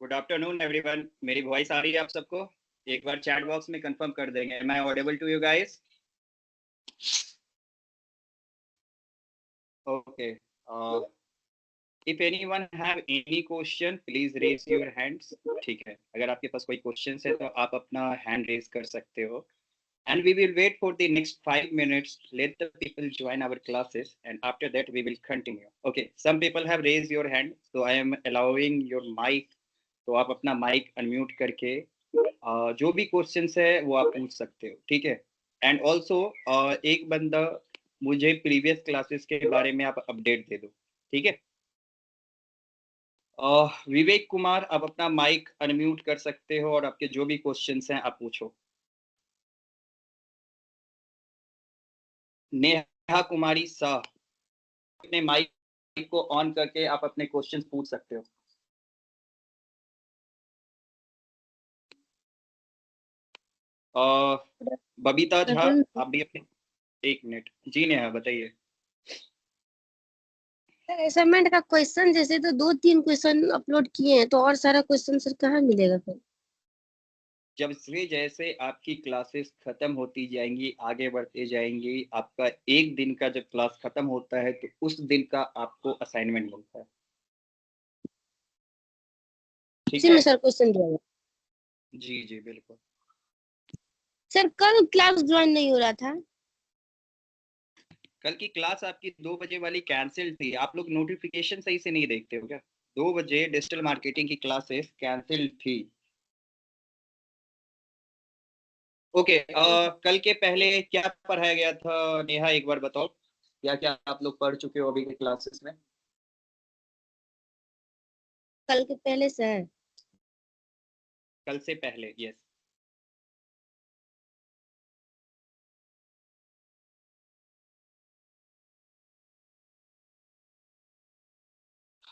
Good afternoon everyone. मेरी voice आ रही है आप सबको? एक बार चैट बॉक्स में कंफर्म कर देंगे। Am I audible to you guys? Okay. If anyone have any question please raise your hands. ठीक है, अगर आपके पास कोई क्वेश्चन है तो आप अपना हैंड रेज कर सकते हो। And we will wait for the next 5 minutes. Let the people join our classes, and after that we will continue. Okay. Some people have raised your hand, so I am allowing your mic. तो आप अपना mic unmute करके जो भी questions है वो आप पूछ सकते हो, ठीक है। एंड ऑल्सो एक बंदा मुझे प्रीवियस क्लासेस के बारे में आप अपडेट दे दो, ठीक है। विवेक कुमार, आप अपना माइक अनम्यूट कर सकते हो और आपके जो भी क्वेश्चंस हैं आप पूछो। नेहा कुमारी शाह, अपने माइक को ऑन करके आप अपने क्वेश्चंस पूछ सकते हो। बबीता झा, आप भी अपने। एक मिनट जी। नेहा बताइए। असाइनमेंट का क्वेश्चन जैसे तो 2-3 क्वेश्चन अपलोड किए हैं, तो और सारा क्वेश्चन सर कहाँ मिलेगा फिर? जब से जैसे आपकी क्लासेस खत्म होती जाएंगी, आगे बढ़ते जाएंगी, आपका एक दिन का जब क्लास खत्म होता है तो उस दिन का आपको असाइनमेंट मिलता है, ठीक इसी है। में सर क्वेश्चन दिया। जी जी बिल्कुल। सर कल क्लास ज्वाइन नहीं हो रहा था। कल की क्लास आपकी 2 बजे वाली कैंसिल थी। आप लोग नोटिफिकेशन सही से नहीं देखते हो क्या? 2 बजे डिजिटल मार्केटिंग की क्लासेस कैंसिल थी। ओके। कल के पहले क्या पढ़ाया गया था नेहा, एक बार बताओ। क्या क्या आप लोग पढ़ चुके हो अभी के क्लासेस में? कल के पहले सर कल से पहले, यस।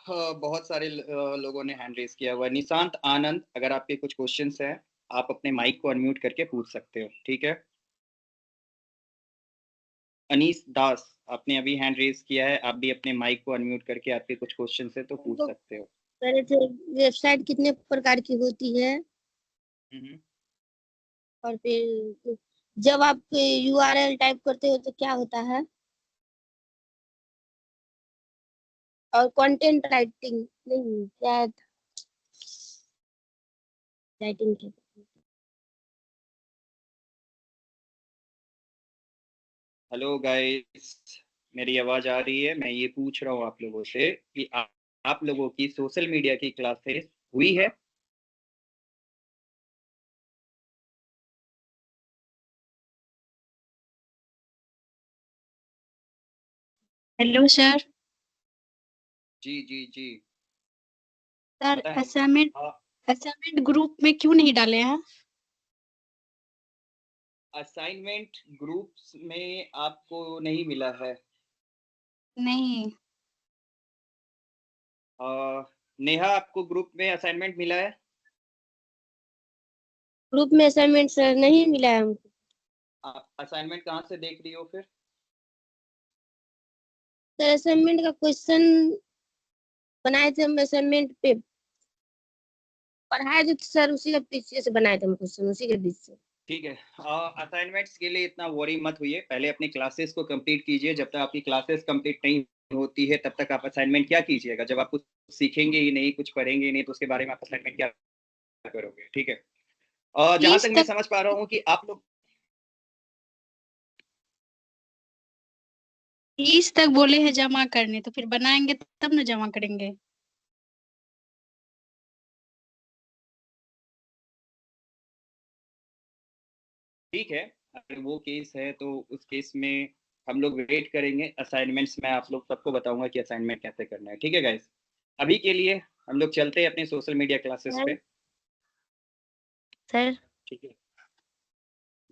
बहुत सारे लोगों ने हैंड रेज किया हुआ है। निशांत आनंद, अगर आपके कुछ क्वेश्चंस हैं आप अपने माइक को अनम्यूट करके पूछ सकते हो, ठीक है। अनीस दास, आपने अभी हैंड रेज किया है, आप भी अपने माइक को अनम्यूट करके आपके कुछ क्वेश्चंस है तो पूछ सकते हो। कह रहे थे वेबसाइट कितने प्रकार की होती है, हम्म। और फिर जब आप यूआरएल टाइप करते हो तो क्या होता है, और कंटेंट राइटिंग नहीं क्या राइटिंग की। हेलो गाइस, मेरी आवाज आ रही है? मैं ये पूछ रहा हूँ आप लोगों से कि आप लोगों की सोशल मीडिया की क्लासेस हुई है? Hello sir. जी जी जी सर बताएं। असाइनमेंट हाँ, असाइनमेंट ग्रुप में क्यों नहीं डाले हैं? असाइनमेंट ग्रुप्स में आपको नहीं मिला है? नहीं। नेहा, आपको ग्रुप में असाइनमेंट मिला है? ग्रुप में असाइनमेंट सर नहीं मिला है हमको। आप असाइनमेंट कहाँ से देख रही हो फिर? सर असाइनमेंट का क्वेश्चन बनाए थे हम, असाइनमेंट पे पढ़ाए जो थे सर, उसी के पीछे से बनाए थे हम क्वेश्चन, उसी के बीच से। ठीक है। असाइनमेंट्स के लिए इतना वरी मत हुई, पहले अपनी क्लासेस को कंप्लीट कीजिए। जब तक आपकी क्लासेस कंप्लीट नहीं होती है तब तक आप असाइनमेंट क्या कीजिएगा? जब आप कुछ सीखेंगे ही नहीं, कुछ पढ़ेंगे ही नहीं, तो उसके बारे में आप असाइनमेंट क्या करोगे, ठीक है। जहां तक 30 मैं तक समझ पा रहा हूँ कि आप लोग 30 तक बोले हैं जमा करने, तो फिर बनाएंगे तब ना जमा करेंगे। ठीक है, अगर वो केस है तो उस केस में हम लोग वेट करेंगे। असाइनमेंट्स में आप लोग सबको बताऊंगा कि असाइनमेंट कैसे करना है, ठीक है गाइस। अभी के लिए हम लोग चलते हैं अपने सोशल मीडिया क्लासेस सर पे। सर ठीक है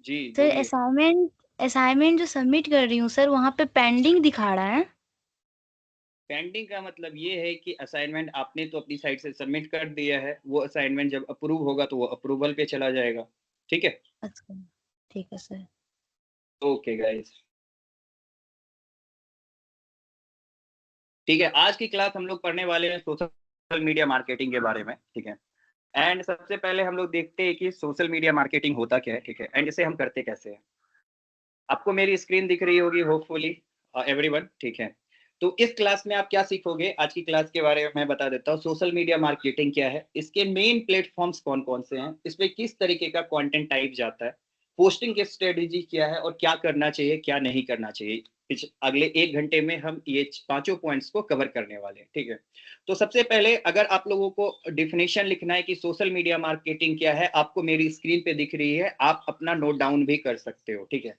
जी, सर बोलिए। असाइनमेंट असाइनमेंट जो सबमिट कर रही हूँ सर, वहाँ पे पेंडिंग दिखा रहा है। पेंडिंग का मतलब ये है कि असाइनमेंट आपने तो अपनी साइड से सबमिट कर दिया है, वो असाइनमेंट जब अप्रूव होगा तो वो अप्रूवल पे चला जाएगा, ठीक है। अच्छा, ठीक है सर। ओके गाइस, ठीक है। आज की क्लास हम लोग पढ़ने वाले हैं सोशल मीडिया मार्केटिंग के बारे में, ठीक है। एंड सबसे पहले हम लोग देखते हैं कि सोशल मीडिया मार्केटिंग होता क्या है, ठीक है, एंड इसे हम करते कैसे हैं। आपको मेरी स्क्रीन दिख रही होगी होपफुली एवरीवन, ठीक है। तो इस क्लास में आप क्या सीखोगे, आज की क्लास के बारे में मैं बता देता हूँ। सोशल मीडिया मार्केटिंग क्या है, इसके मेन प्लेटफॉर्म्स कौन कौन से हैं, इसमें किस तरीके का कंटेंट टाइप जाता है, पोस्टिंग की स्ट्रेटेजी क्या है और क्या करना चाहिए क्या नहीं करना चाहिए। अगले 1 घंटे में हम ये 5 पॉइंट्स को कवर करने वाले हैं, ठीक है। तो सबसे पहले अगर आप लोगों को डिफिनेशन लिखना है कि सोशल मीडिया मार्केटिंग क्या है, आपको मेरी स्क्रीन पे दिख रही है, आप अपना नोट डाउन भी कर सकते हो, ठीक है।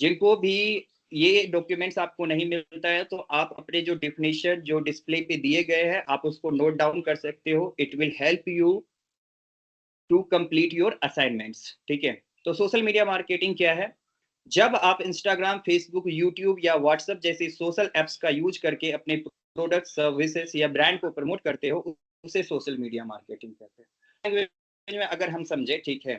जिनको भी ये डॉक्यूमेंट्स आपको नहीं मिलता है तो आप अपने जो डिफिनेशन जो डिस्प्ले पे दिए गए हैं आप उसको नोट डाउन कर सकते हो। It will help you to complete your assignments, ठीक है। तो सोशल मीडिया मार्केटिंग क्या है, जब आप इंस्टाग्राम, फेसबुक, यूट्यूब या व्हाट्सएप जैसी सोशल एप्स का यूज करके अपने प्रोडक्ट, सर्विसेज या ब्रांड को प्रमोट करते हो, उसे सोशल मीडिया मार्केटिंग कहते हैं। लैंग्वेज में अगर हम समझे, ठीक है,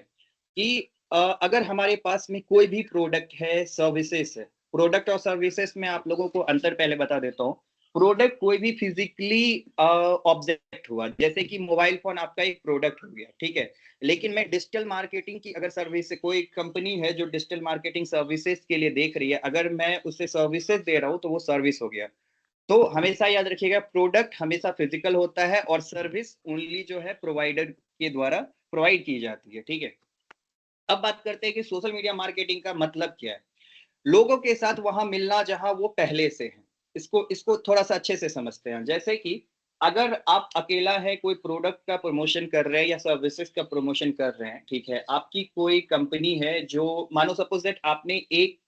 कि अगर हमारे पास में कोई भी प्रोडक्ट है, सर्विसेज है, प्रोडक्ट और सर्विसेज में आप लोगों को अंतर पहले बता देता हूँ। प्रोडक्ट कोई भी फिजिकली ऑब्जेक्ट हुआ, जैसे कि मोबाइल फोन आपका एक प्रोडक्ट हो गया, ठीक है। लेकिन मैं डिजिटल मार्केटिंग की अगर सर्विस, कोई कंपनी है जो डिजिटल मार्केटिंग सर्विसेज के लिए देख रही है, अगर मैं उसे सर्विसेज दे रहा हूँ तो वो सर्विस हो गया। तो हमेशा याद रखिएगा, प्रोडक्ट हमेशा फिजिकल होता है और सर्विस ओनली जो है प्रोवाइडर के द्वारा प्रोवाइड की जाती है, ठीक है। अब बात करते हैं कि सोशल मीडिया मार्केटिंग का मतलब क्या है। लोगों के साथ वहां मिलना जहां वो पहले से हैं। इसको इसको थोड़ा सा अच्छे से समझते हैं। जैसे कि अगर आप अकेला है, कोई प्रोडक्ट का प्रमोशन कर रहे हैं या सर्विसेज का प्रमोशन कर रहे हैं, ठीक है, आपकी कोई कंपनी है जो, मानो सपोज दैट आपने एक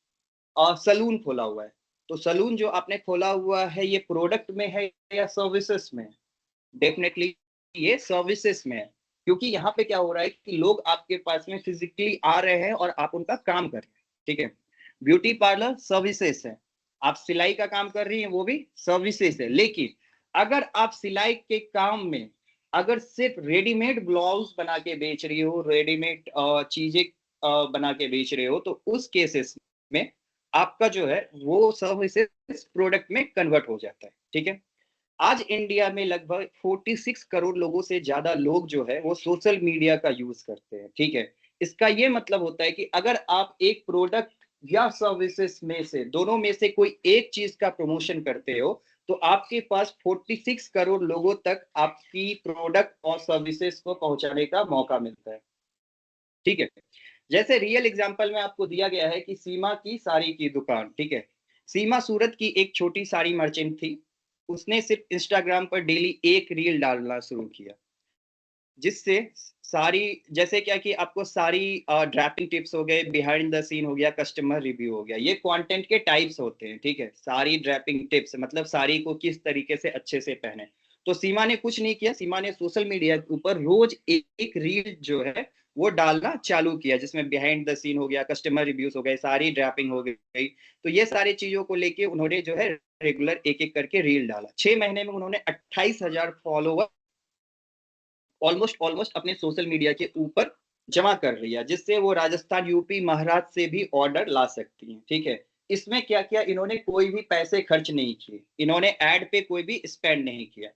सलून खोला हुआ है, तो सलून जो आपने खोला हुआ है ये प्रोडक्ट में है या सर्विसेज में? डेफिनेटली ये सर्विसेज में है, क्योंकि यहाँ पे क्या हो रहा है कि लोग आपके पास में फिजिकली आ रहे हैं और आप उनका काम कर रहे हैं, ठीक है। ब्यूटी पार्लर सर्विसेज है, आप सिलाई का काम कर रही हैं, वो भी सर्विसेज है। लेकिन अगर आप सिलाई के काम में अगर सिर्फ रेडीमेड ब्लाउज बना के बेच रही हो, रेडीमेड चीजें बना के बेच रहे हो, तो उस केसेस में आपका जो है वो सर्विसेज प्रोडक्ट में कन्वर्ट हो जाता है, ठीक है। आज इंडिया में लगभग 46 करोड़ लोगों से ज्यादा लोग जो है वो सोशल मीडिया का यूज करते हैं, ठीक है। इसका ये मतलब होता है कि अगर आप एक प्रोडक्ट या सर्विसेज में से, दोनों में से कोई एक चीज का प्रमोशन करते हो, तो आपके पास 46 करोड़ लोगों तक आपकी प्रोडक्ट और सर्विसेज को पहुंचाने का मौका मिलता है, ठीक है। जैसे रियल एग्जांपल में आपको दिया गया है कि सीमा की साड़ी की दुकान, ठीक है। सीमा सूरत की एक छोटी साड़ी मर्चेंट थी। उसने सिर्फ इंस्टाग्राम पर डेली एक रील डालना शुरू किया, जिससे सारी, जैसे क्या कि आपको सारी ड्रैपिंग टिप्स हो गए, बिहाइंड द सीन हो गया, कस्टमर रिव्यू हो गया, ये कंटेंट के टाइप्स होते हैं, ठीक है। सारी ड्रैपिंग टिप्स मतलब साड़ी को किस तरीके से अच्छे से पहने। तो सीमा ने कुछ नहीं किया, सीमा ने सोशल मीडिया के ऊपर रोज एक रील जो है वो डालना चालू किया, जिसमें बिहाइंड द सीन हो गया, कस्टमर रिव्यूज हो गए, सारी ड्रैपिंग हो गई। तो ये सारी चीजों को लेके उन्होंने जो है रेगुलर एक एक करके रील डाला। 6 महीने में उन्होंने 28,000 फॉलोवर ऑलमोस्ट ऑलमोस्ट अपने सोशल मीडिया के ऊपर जमा कर रही है, जिससे वो राजस्थान, यूपी, महाराष्ट्र से भी ऑर्डर ला सकती हैं, ठीक है। इसमें क्या किया इन्होंने, कोई भी पैसे खर्च नहीं किए, इन्होंने एड पे कोई भी स्पेंड नहीं किया।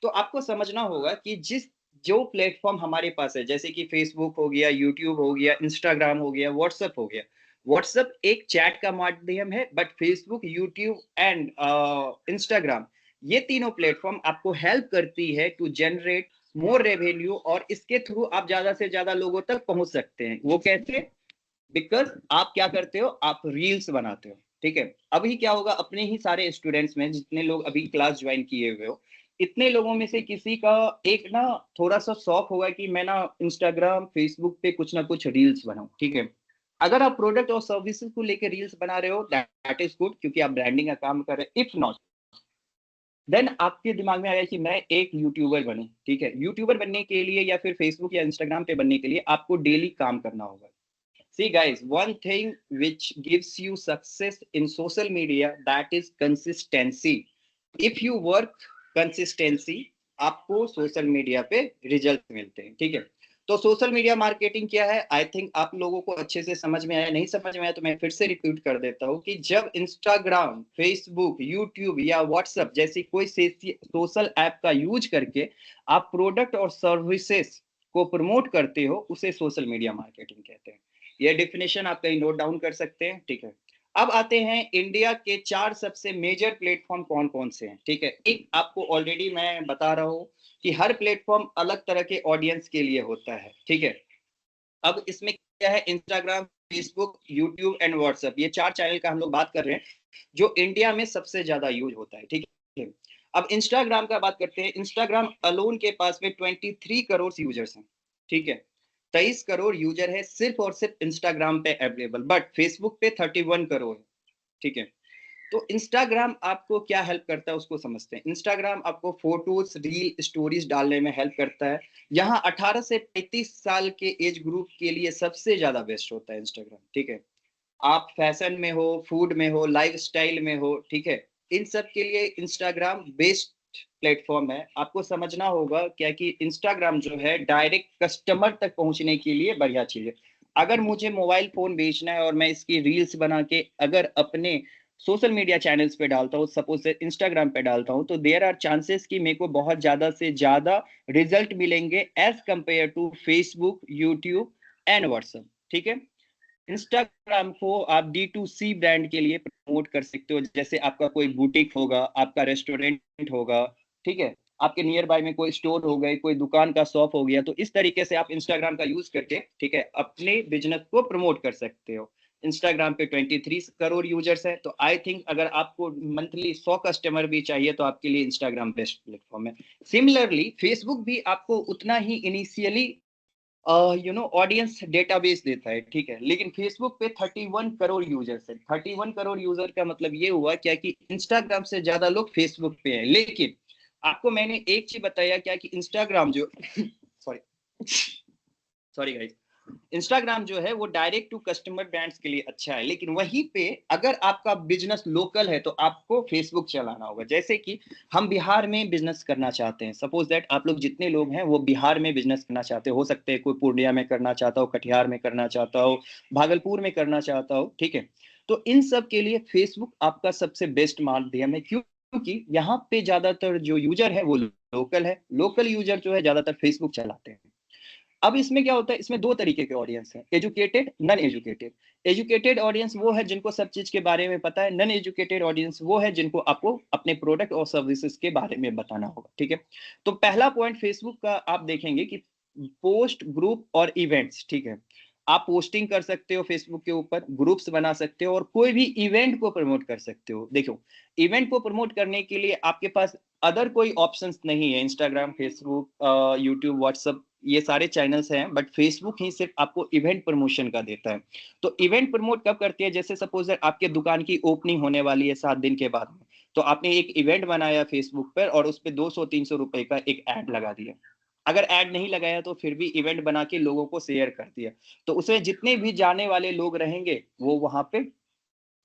तो आपको समझना होगा कि जिस जो प्लेटफॉर्म हमारे पास है, जैसे कि फेसबुक हो गया, यूट्यूब हो गया, इंस्टाग्राम हो गया, व्हाट्सएप हो गया। व्हाट्सएप एक चैट का माध्यम है, but Facebook, YouTube and Instagram, ये तीनों प्लेटफॉर्म आपको हेल्प करती है टू जनरेट मोर रेवेन्यू, और इसके थ्रू आप ज्यादा से ज्यादा लोगों तक पहुंच सकते हैं। वो कैसे? बिकॉज आप क्या करते हो, आप रील्स बनाते हो, ठीक है। अभी क्या होगा, अपने ही सारे स्टूडेंट्स में जितने लोग अभी क्लास ज्वाइन किए हुए हो, इतने लोगों में से किसी का एक ना थोड़ा सा शौक होगा कि मैं ना इंस्टाग्राम, फेसबुक पे कुछ ना कुछ रील्स बनाऊं, ठीक है। अगर आप प्रोडक्ट और सर्विसेज को लेकर रील्स बना रहे हो, दैट इज गुड, क्योंकि आप ब्रांडिंग का काम कर रहे हैं। इफ नॉट, देन आपके दिमाग में आया कि मैं एक यूट्यूबर बनूं, ठीक है। यूट्यूबर बनने के लिए या फिर फेसबुक या इंस्टाग्राम पे बनने के लिए आपको डेली काम करना होगा। See guys, one thing which gives you success in social media, that is consistency. If you work consistency, आपको सोशल मीडिया पे रिजल्ट मिलते हैं, ठीक है। तो सोशल मीडिया मार्केटिंग क्या है, आई थिंक आप लोगों को अच्छे से समझ में आया। नहीं समझ में आया तो मैं फिर से रिपीट कर देता हूँ कि जब इंस्टाग्राम, फेसबुक, यूट्यूब या व्हाट्सएप जैसी कोई सोशल ऐप का यूज करके आप प्रोडक्ट और सर्विसेज को प्रमोट करते हो उसे सोशल मीडिया मार्केटिंग कहते हैं। ये डेफिनेशन आप कहीं नोट डाउन कर सकते हैं, ठीक है। अब आते हैं इंडिया के 4 सबसे मेजर प्लेटफॉर्म कौन कौन से हैं, ठीक है। एक आपको ऑलरेडी मैं बता रहा हूँ कि हर प्लेटफॉर्म अलग तरह के ऑडियंस के लिए होता है, ठीक है। अब इसमें क्या है, Instagram, Facebook, YouTube and WhatsApp, ये 4 चैनल का हम लोग बात कर रहे हैं जो इंडिया में सबसे ज्यादा यूज होता है, ठीक है। अब इंस्टाग्राम का बात करते हैं। इंस्टाग्राम अलोन के पास में 23 करोड़ यूजर्स हैं, ठीक है। 23 करोड़ यूजर है सिर्फ और सिर्फ इंस्टाग्राम पे अवेलेबल, बट फेसबुक पे 31 करोड़ है, ठीक है। तो इंस्टाग्राम आपको क्या हेल्प करता है उसको समझते हैं। इंस्टाग्राम आपको फोटोज, रील, स्टोरीज डालने में हेल्प करता है। यहाँ 18 से 35 साल के एज ग्रुप के लिए सबसे ज्यादा बेस्ट होता है इंस्टाग्राम, ठीक है। आप फैशन में हो, फूड में हो, लाइफस्टाइल में हो, ठीक है, इन सब के लिए इंस्टाग्राम बेस्ट प्लेटफॉर्म है। आपको समझना होगा क्या कि इंस्टाग्राम जो है डायरेक्ट कस्टमर तक पहुंचने के लिए बढ़िया चीज है। अगर मुझे मोबाइल फोन बेचना है और मैं इसकी रील्स बना के अगर अपने सोशल मीडिया चैनल्स पे डालता हूँ, सपोज से इंस्टाग्राम पे डालता हूँ, तो देयर आर चांसेस कि मेरे को बहुत ज्यादा से ज्यादा रिजल्ट मिलेंगे as compare to Facebook, YouTube and WhatsApp, ठीक है। इंस्टाग्राम को आप D2C ब्रांड के लिए प्रमोट कर सकते हो, जैसे आपका कोई बुटीक होगा, आपका रेस्टोरेंट होगा, ठीक है, आपके नियर बाय में कोई स्टोर हो गए, कोई दुकान का शॉप हो गया, तो इस तरीके से आप इंस्टाग्राम का यूज करके, ठीक है, अपने बिजनेस को प्रमोट कर सकते हो। इंस्टाग्राम पे 23 करोड़ यूजर्स है, तो आई थिंक अगर आपको मंथली 100 कस्टमर भी चाहिए तो आपके लिए इंस्टाग्राम बेस्ट प्लेटफॉर्म है। सिमिलरली फेसबुक भी आपको उतना ही इनिशियली ऑडियंस डेटाबेस देता है, ठीक है, लेकिन फेसबुक पे 31 करोड़ यूजर्स है। 31 करोड़ यूजर का मतलब ये हुआ क्या कि इंस्टाग्राम से ज्यादा लोग फेसबुक पे हैं। लेकिन आपको मैंने एक चीज बताया क्या कि इंस्टाग्राम जो सॉरी सॉरी गाइस, इंस्टाग्राम जो है वो डायरेक्ट टू कस्टमर ब्रांड्स के लिए अच्छा है, लेकिन वहीं पे अगर आपका बिजनेस लोकल है तो आपको फेसबुक चलाना होगा। जैसे कि हम बिहार में बिजनेस करना चाहते हैं, सपोज दैट आप लोग जितने लोग हैं वो बिहार में बिजनेस करना चाहते हो सकते हैं कोई पूर्णिया में करना चाहता हो, कटिहार में करना चाहता हो, भागलपुर में करना चाहता हो, ठीक है। तो इन सब के लिए फेसबुक आपका सबसे बेस्ट माध्यम है, क्योंकि यहाँ पे ज्यादातर जो यूजर है वो लोकल है। लोकल यूजर जो है ज्यादातर फेसबुक चलाते हैं। अब इसमें क्या होता है, इसमें 2 तरीके के ऑडियंस हैं, educated, non educated. Educated audience वो है जिनको सब चीज के बारे में पता है। नॉन एजुकेटेड ऑडियंस वो है जिनको आपको अपने प्रोडक्ट और सर्विसेज के बारे में बताना होगा, ठीक है। तो पहला पॉइंट फेसबुक का आप देखेंगे कि पोस्ट, ग्रुप और इवेंट्स, ठीक है। आप पोस्टिंग कर सकते हो फेसबुक के ऊपर, ग्रुप्स बना सकते हो और कोई भी इवेंट को प्रमोट कर सकते हो। देखो, इवेंट को प्रमोट करने के लिए आपके पास अदर कोई ऑप्शंस नहीं है। इंस्टाग्राम, फेसबुक, यूट्यूब, व्हाट्सएप, ये सारे चैनल्स हैं, बट फेसबुक ही सिर्फ आपको इवेंट प्रमोशन का देता है। तो इवेंट प्रमोट कब करती है, जैसे सपोज आपके दुकान की ओपनिंग होने वाली है 7 दिन के बाद में, तो आपने एक इवेंट बनाया फेसबुक पर और उस पर 200-300 रुपए का एक ऐड लगा दिया। अगर ऐड नहीं लगाया तो फिर भी इवेंट बना के लोगों को शेयर कर दिया, तो उसमें जितने भी जाने वाले लोग रहेंगे वो वहां पे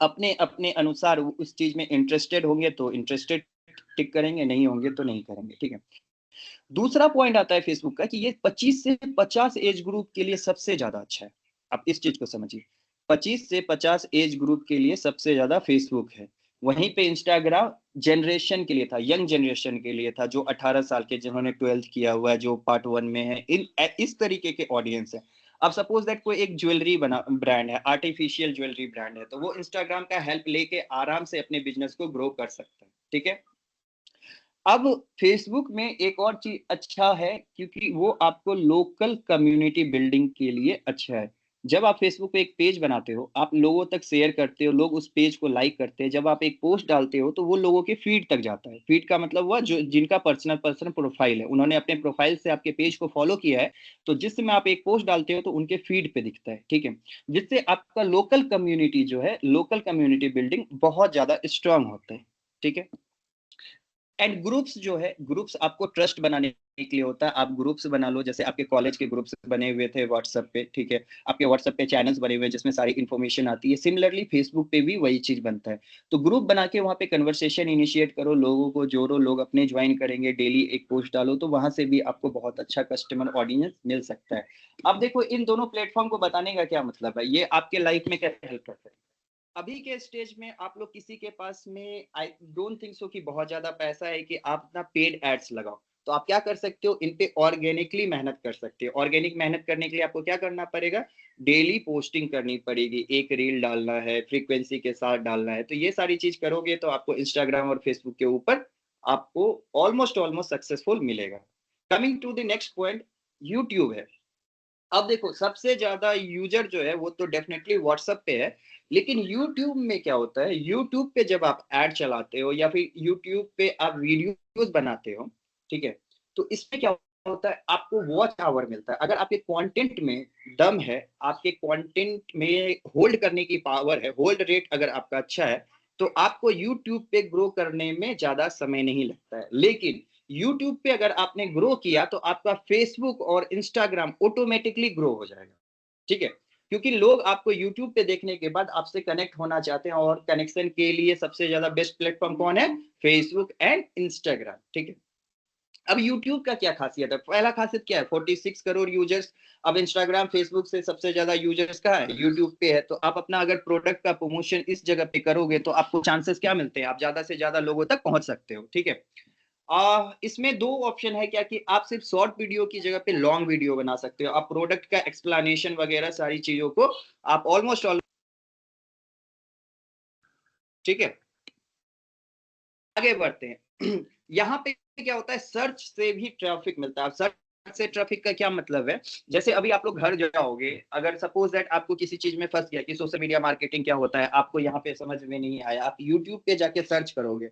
अपने अपने अनुसार उस चीज में इंटरेस्टेड होंगे तो इंटरेस्टेड टिक करेंगे, नहीं होंगे तो नहीं करेंगे, ठीक है। दूसरा पॉइंट आता है फेसबुक का कि ये 25 से 50 एज ग्रुप के लिए सबसे ज्यादा अच्छा है। आप इस चीज को समझिए, 25 से 50 एज ग्रुप के लिए सबसे ज्यादा फेसबुक है। वहीं पे इंस्टाग्राम जनरेशन के लिए था, यंग जनरेशन के लिए था, जो 18 साल के, जिन्होंने 12th किया हुआ है, जो पार्ट 1 में है, इस तरीके के ऑडियंस है। अब सपोज दैट कोई एक ज्वेलरी बना ब्रांड है, आर्टिफिशियल ज्वेलरी ब्रांड है, तो वो इंस्टाग्राम का हेल्प लेके आराम से अपने बिजनेस को ग्रो कर सकता है, ठीक है। अब फेसबुक में एक और चीज अच्छा है क्योंकि वो आपको लोकल कम्युनिटी बिल्डिंग के लिए अच्छा है। जब आप फेसबुक पे एक पेज बनाते हो, आप लोगों तक शेयर करते हो, लोग उस पेज को लाइक करते हैं। जब आप एक पोस्ट डालते हो तो वो लोगों के फीड तक जाता है। फीड का मतलब हुआ जो जिनका पर्सनल प्रोफाइल है, उन्होंने अपने प्रोफाइल से आपके पेज को फॉलो किया है, तो जिस समय आप एक पोस्ट डालते हो तो उनके फीड पे दिखता है, ठीक है। जिससे आपका लोकल कम्युनिटी जो है, लोकल कम्युनिटी बिल्डिंग बहुत ज्यादा स्ट्रांग होता है, ठीक है। एंड ग्रुप्स जो है, ग्रुप्स आपको ट्रस्ट बनाने के लिए होता है। आप ग्रुप्स बना लो, जैसे आपके कॉलेज के ग्रुप्स बने हुए थे व्हाट्सएप पे, ठीक है, आपके व्हाट्सएप पे चैनल्स बने हुए हैं जिसमें सारी इन्फॉर्मेशन आती है। सिमिलरली फेसबुक पे भी वही चीज बनता है। तो ग्रुप बना के वहाँ पे कन्वर्सेशन इनिशिएट करो, लोगों को जोड़ो, लोग अपने ज्वाइन करेंगे, डेली एक पोस्ट डालो, तो वहां से भी आपको बहुत अच्छा कस्टमर ऑडियंस मिल सकता है। अब देखो, इन दोनों प्लेटफॉर्म को बताने का क्या मतलब है, ये आपके लाइफ में कैसे हेल्प करता है। अभी के स्टेज में आप लोग किसी के पास में आई डोंट थिंक सो कि बहुत ज्यादा पैसा है कि आप अपना पेड एड्स लगाओ। तो आप क्या कर सकते हो, इन पे ऑर्गेनिकली मेहनत कर सकते हो। ऑर्गेनिक मेहनत करने के लिए आपको क्या करना पड़ेगा, डेली पोस्टिंग करनी पड़ेगी, एक रील डालना है, फ्रीक्वेंसी के साथ डालना है। तो ये सारी चीज करोगे तो आपको इंस्टाग्राम और फेसबुक के ऊपर आपको ऑलमोस्ट सक्सेसफुल मिलेगा। Coming to the next point, YouTube है। अब देखो सबसे ज्यादा यूजर जो है वो तो डेफिनेटली व्हाट्सएप पे है, लेकिन यूट्यूब में क्या होता है, यूट्यूब पे जब आप ऐड चलाते हो या फिर यूट्यूब पे आप वीडियोस बनाते हो, ठीक है, तो इसमें क्या होता है, आपको वॉच आवर मिलता है। अगर आपके कंटेंट में दम है, आपके कंटेंट में होल्ड करने की पावर है, होल्ड रेट अगर आपका अच्छा है, तो आपको यूट्यूब पे ग्रो करने में ज्यादा समय नहीं लगता है। लेकिन यूट्यूब पे अगर आपने ग्रो किया तो आपका फेसबुक और इंस्टाग्राम ऑटोमेटिकली ग्रो हो जाएगा, ठीक है, क्योंकि लोग आपको यूट्यूब पे देखने के बाद आपसे कनेक्ट होना चाहते हैं, और कनेक्शन के लिए सबसे ज्यादा बेस्ट प्लेटफॉर्म कौन है, फेसबुक एंड इंस्टाग्राम, ठीक है। अब यूट्यूब का क्या खासियत है, पहला खासियत क्या है, 46 करोड़ यूजर्स। अब इंस्टाग्राम फेसबुक से सबसे ज्यादा यूजर्स कहाँ है, यूट्यूब पे है। तो आप अपना अगर प्रोडक्ट का प्रमोशन इस जगह पे करोगे तो आपको चांसेस क्या मिलते हैं, आप ज्यादा से ज्यादा लोगों तक पहुंच सकते हो, ठीक है। इसमें दो ऑप्शन है क्या, कि आप सिर्फ शॉर्ट वीडियो की जगह पे लॉन्ग वीडियो बना सकते हो, आप प्रोडक्ट का एक्सप्लेनेशन वगैरह सारी चीजों को आप ऑलमोस्ट ठीक है। आगे बढ़ते हैं यहाँ पे क्या होता है, सर्च से भी ट्रैफिक मिलता है। सर्च से ट्रैफिक का क्या मतलब है, जैसे अभी आप लोग घर जाओगे, अगर सपोज दैट आपको किसी चीज में फंस गया कि सोशल मीडिया मार्केटिंग क्या होता है, आपको यहाँ पे समझ में नहीं आया, आप यूट्यूब पे जाके सर्च करोगे,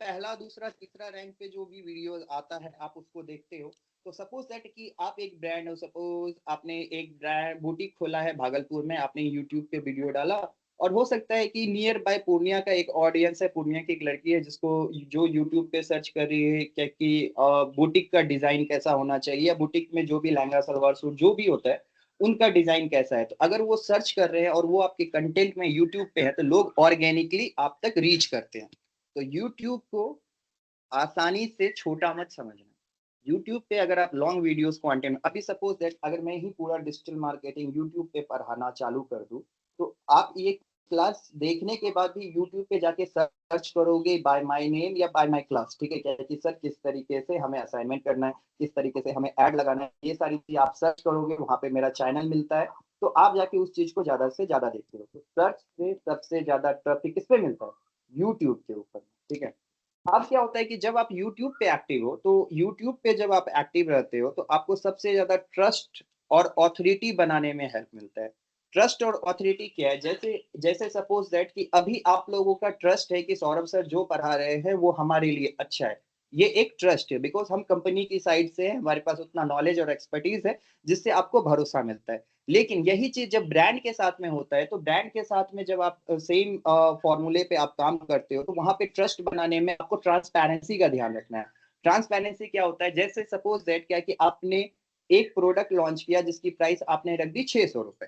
पहला दूसरा तीसरा रैंक पे जो भी वीडियो आता है आप उसको देखते हो। तो सपोज दैट कि आप एक ब्रांड हो, सपोज आपने एक ब्रांड बुटीक खोला है भागलपुर में, आपने यूट्यूब पे वीडियो डाला, और हो सकता है कि नियर बाय पूर्णिया का एक ऑडियंस है, पूर्णिया की एक लड़की है जिसको जो यूट्यूब पे सर्च कर रही है क्या कि बुटीक का डिजाइन कैसा होना चाहिए, या बुटीक में जो भी लहंगा सलवार सूट जो भी होता है उनका डिजाइन कैसा है। तो अगर वो सर्च कर रहे हैं और वो आपके कंटेंट में यूट्यूब पे है तो लोग ऑर्गेनिकली आप तक रीच करते हैं। तो YouTube को आसानी से छोटा मत समझना। YouTube पे अगर आप लॉन्ग वीडियोस कंटेंट, अभी सपोज दैट अगर मैं ही पूरा डिजिटल मार्केटिंग YouTube पे पढ़ाना चालू कर दूं, तो आप ये क्लास देखने के बाद भी YouTube पे जाके सर्च करोगे बाय माय नेम या बाय माय क्लास, ठीक है, क्या कि सर किस तरीके से हमें असाइनमेंट करना है, किस तरीके से हमें ऐड लगाना है, ये सारी चीज आप सर्च करोगे, वहां पे मेरा चैनल मिलता है, तो आप जाके उस चीज को ज्यादा से ज्यादा देखते हो। तो सर्च से सबसे ज्यादा ट्रैफिक किस पे मिलता है, YouTube के ऊपर, ठीक है। अब क्या होता है कि जब आप YouTube पे एक्टिव हो, तो YouTube पे जब आप एक्टिव रहते हो तो आपको सबसे ज्यादा ट्रस्ट और ऑथोरिटी बनाने में हेल्प मिलता है। ट्रस्ट और ऑथोरिटी क्या है, जैसे जैसे सपोज दैट कि अभी आप लोगों का ट्रस्ट है कि सौरभ सर जो पढ़ा रहे हैं वो हमारे लिए अच्छा है, ये एक ट्रस्ट है, बिकॉज हम कंपनी की साइड से है, हमारे पास उतना नॉलेज और एक्सपर्टीज है जिससे आपको भरोसा मिलता है। लेकिन यही चीज जब ब्रांड के साथ में होता है, तो ब्रांड के साथ में जब आप सेम फॉर्मूले पे आप काम करते हो, तो वहां पे ट्रस्ट बनाने में आपको ट्रांसपेरेंसी का ध्यान रखना है। ट्रांसपेरेंसी क्या होता है, जैसे सपोज दैट क्या कि आपने एक प्रोडक्ट लॉन्च किया जिसकी प्राइस आपने रख दी 600 रुपए,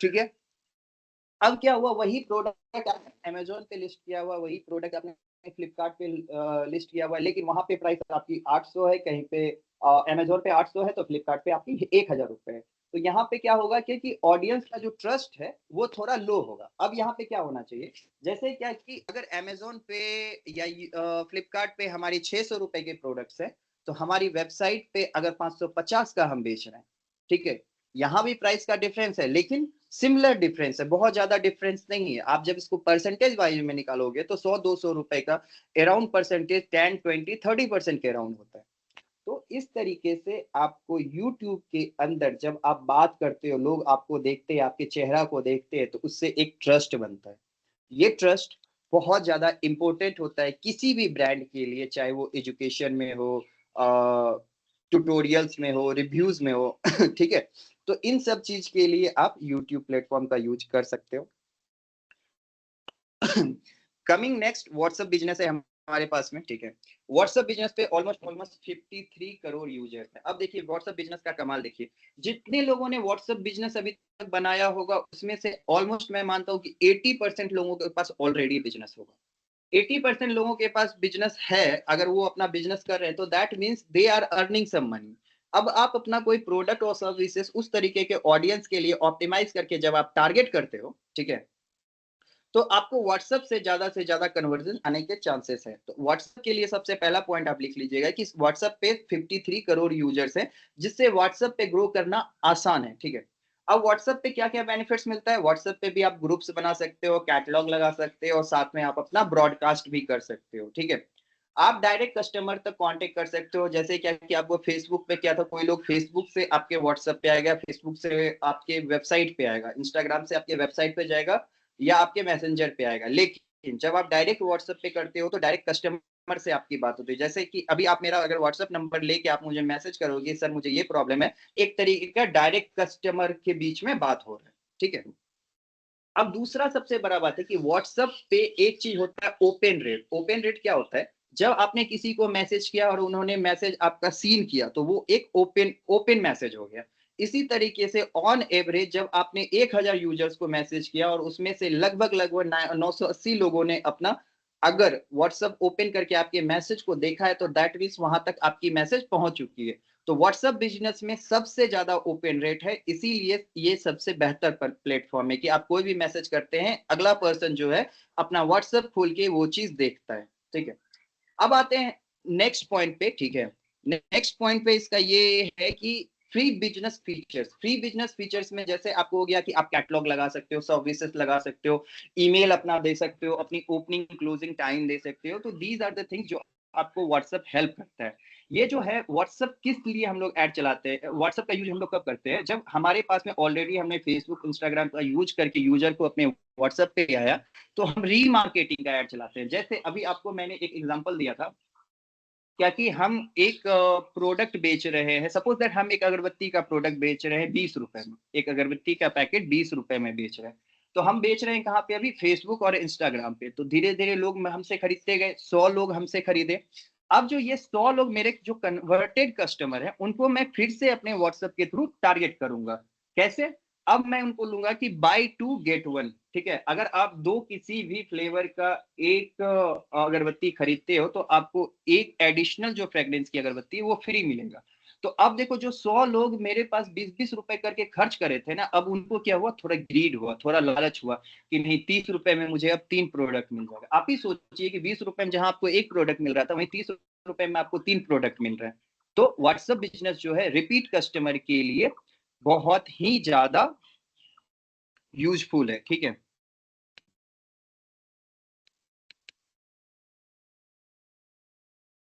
ठीक है। अब क्या हुआ, वही प्रोडक्ट आपने अमेजोन पे लिस्ट किया हुआ, वही प्रोडक्ट आपने फ्लिपकार्ट पे लिस्ट किया हुआ, लेकिन वहां पे प्राइस आपकी 800 है, कहीं पे अमेजोन पे 800 है, तो फ्लिपकार्ट पे आपकी 1000 रुपए है। तो यहाँ पे क्या होगा कि ऑडियंस का जो ट्रस्ट है वो थोड़ा लो होगा। अब यहाँ पे क्या होना चाहिए, जैसे क्या कि अगर अमेजोन पे या फ्लिपकार्ट पे हमारी 600 रुपए के प्रोडक्ट्स है, तो हमारी वेबसाइट पे अगर 550 का हम बेच रहे हैं, ठीक है, यहाँ भी प्राइस का डिफरेंस है, लेकिन सिमिलर डिफरेंस है, बहुत ज्यादा डिफरेंस नहीं है। आप जब इसको परसेंटेज वाइज में निकालोगे तो 100-200 रुपए का अराउंड परसेंटेज 10-20-30% के अराउंड होता है। तो इस तरीके से आपको YouTube के अंदर जब आप बात करते हो, लोग आपको देखते हैं, आपके चेहरा को देखते हैं, तो उससे एक ट्रस्ट बनता है। ये ट्रस्ट बहुत ज्यादा इंपॉर्टेंट होता है किसी भी ब्रांड के लिए, चाहे वो एजुकेशन में हो, ट्यूटोरियल्स में हो, रिव्यूज में हो ठीक है। तो इन सब चीज के लिए आप YouTube प्लेटफॉर्म का यूज कर सकते हो। कमिंग नेक्स्ट, व्हाट्सएप बिजनेस है हमारे पास में, ठीक है। व्हाट्सएप बिजनेस पे ऑलमोस्ट 53 करोड़ यूजर्स हैं। अब देखिए व्हाट्सएप बिजनेस का कमाल देखिए, जितने लोगों ने व्हाट्सएप बिजनेस अभी तक बनाया होगा उसमें से ऑलमोस्ट मैं मानता हूँ कि 80% लोगों के पास ऑलरेडी बिजनेस होगा। 80% लोगों के पास बिजनेस है, अगर वो अपना बिजनेस कर रहे हैं तो that means they are earning some money. अब आप अपना कोई प्रोडक्ट और सर्विसेज उस तरीके के ऑडियंस के लिए ऑप्टिमाइज करके जब आप टारगेट करते हो, ठीक है, तो आपको व्हाट्सएप से ज्यादा कन्वर्जन आने के चांसेस है। तो व्हाट्सएप के लिए सबसे पहला पॉइंट आप लिख लीजिएगा कि व्हाट्सएप पे 53 करोड़ यूजर्स हैं, जिससे व्हाट्सएप पे ग्रो करना आसान है। ठीक है, अब व्हाट्सएप पे क्या क्या बेनिफिट्स मिलता है? व्हाट्सएप पे भी आप ग्रुप्स बना सकते हो, कैटलॉग लगा सकते हो और साथ में आप अपना ब्रॉडकास्ट भी कर सकते हो। ठीक है, आप डायरेक्ट कस्टमर तक कांटेक्ट कर सकते हो। जैसे क्या कि आपको फेसबुक पे क्या था, कोई लोग फेसबुक से आपके व्हाट्सएप पे आएगा, फेसबुक से आपके वेबसाइट पे आएगा, इंस्टाग्राम से आपके वेबसाइट पे जाएगा या आपके मैसेंजर पे आएगा। लेकिन जब आप डायरेक्ट व्हाट्सएप पे करते हो तो डायरेक्ट कस्टमर से आपकी बात होती है। जैसे कि अभी आप मेरा अगर व्हाट्सएप नंबर लेके आप मुझे मैसेज करोगे, सर मुझे ये प्रॉब्लम है, एक तरीके का डायरेक्ट कस्टमर के बीच में बात हो रहा है। ठीक है, अब दूसरा सबसे बड़ा बात है कि व्हाट्सएप पे एक चीज होता है ओपन रेट। ओपन रेट क्या होता है? जब आपने किसी को मैसेज किया और उन्होंने मैसेज आपका सीन किया तो वो एक ओपन मैसेज हो गया। इसी तरीके से ऑन एवरेज जब आपने 1000 यूजर्स को मैसेज किया और उसमें से लगभग 980 लोगों ने अपना अगर व्हाट्सएप ओपन करके आपके मैसेज को देखा है तो दैट मीन्स वहां तक आपकी मैसेज पहुंच चुकी है। तो व्हाट्सएप बिजनेस में सबसे ज्यादा ओपन रेट है, इसीलिए ये सबसे बेहतर प्लेटफॉर्म है कि आप कोई भी मैसेज करते हैं, अगला पर्सन जो है अपना व्हाट्सएप खोल के वो चीज देखता है। ठीक है, अब आते हैं नेक्स्ट पॉइंट पे। ठीक है, नेक्स्ट पॉइंट पे इसका ये है कि free business features. Free business features में जैसे आपको हो गया कि आप कैटलॉग लगा सकते हो, सर्विसेज लगा सकते हो, ईमेल अपना दे सकते हो, अपनी ओपनिंग क्लोजिंग टाइम दे सकते हो। तो दीज आर द थिंग्स जो आपको व्हाट्सएप हेल्प करता है। ये जो है व्हाट्सएप किस लिए हम लोग ऐड चलाते हैं, व्हाट्सएप का यूज हम लोग कब करते हैं? जब हमारे पास में ऑलरेडी हमने फेसबुक इंस्टाग्राम का यूज करके यूजर को अपने व्हाट्सएप पे आया तो हम रीमार्केटिंग का ऐड चलाते हैं। जैसे अभी आपको मैंने एक एग्जांपल दिया था क्या कि हम एक प्रोडक्ट बेच रहे हैं, सपोज दैट हम एक अगरबत्ती का प्रोडक्ट बेच रहे हैं 20 रुपए में, एक अगरबत्ती का पैकेट 20 रुपए में बेच रहे हैं। तो हम बेच रहे हैं कहाँ पे? अभी फेसबुक और इंस्टाग्राम पे। तो धीरे धीरे लोग हमसे खरीदते गए, 100 लोग हमसे खरीदे। अब जो ये 100 लोग मेरे जो कन्वर्टेड कस्टमर है उनको मैं फिर से अपने व्हाट्सएप के थ्रू टारगेट करूंगा। कैसे? अब मैं उनको लूंगा कि बाय 2 गेट 1। ठीक है, अगर आप दो किसी भी फ्लेवर का एक अगरबत्ती खरीदते हो तो आपको एक एडिशनल जो फ्रेग्रेंस की अगरबत्ती है वो फ्री मिलेगा। तो अब देखो जो 100 लोग मेरे पास 20-20 रुपए करके खर्च करे थे ना, अब उनको क्या हुआ? थोड़ा ग्रीड हुआ, थोड़ा लालच हुआ कि नहीं 30 रुपए में मुझे अब 3 प्रोडक्ट मिल जाएगा। आप ही सोचिए कि 20 रुपए में जहां आपको एक प्रोडक्ट मिल रहा था वहीं 30 रुपए में आपको 3 प्रोडक्ट मिल रहा है। तो व्हाट्सएप बिजनेस जो है रिपीट कस्टमर के लिए बहुत ही ज्यादा यूजफुल है। ठीक है,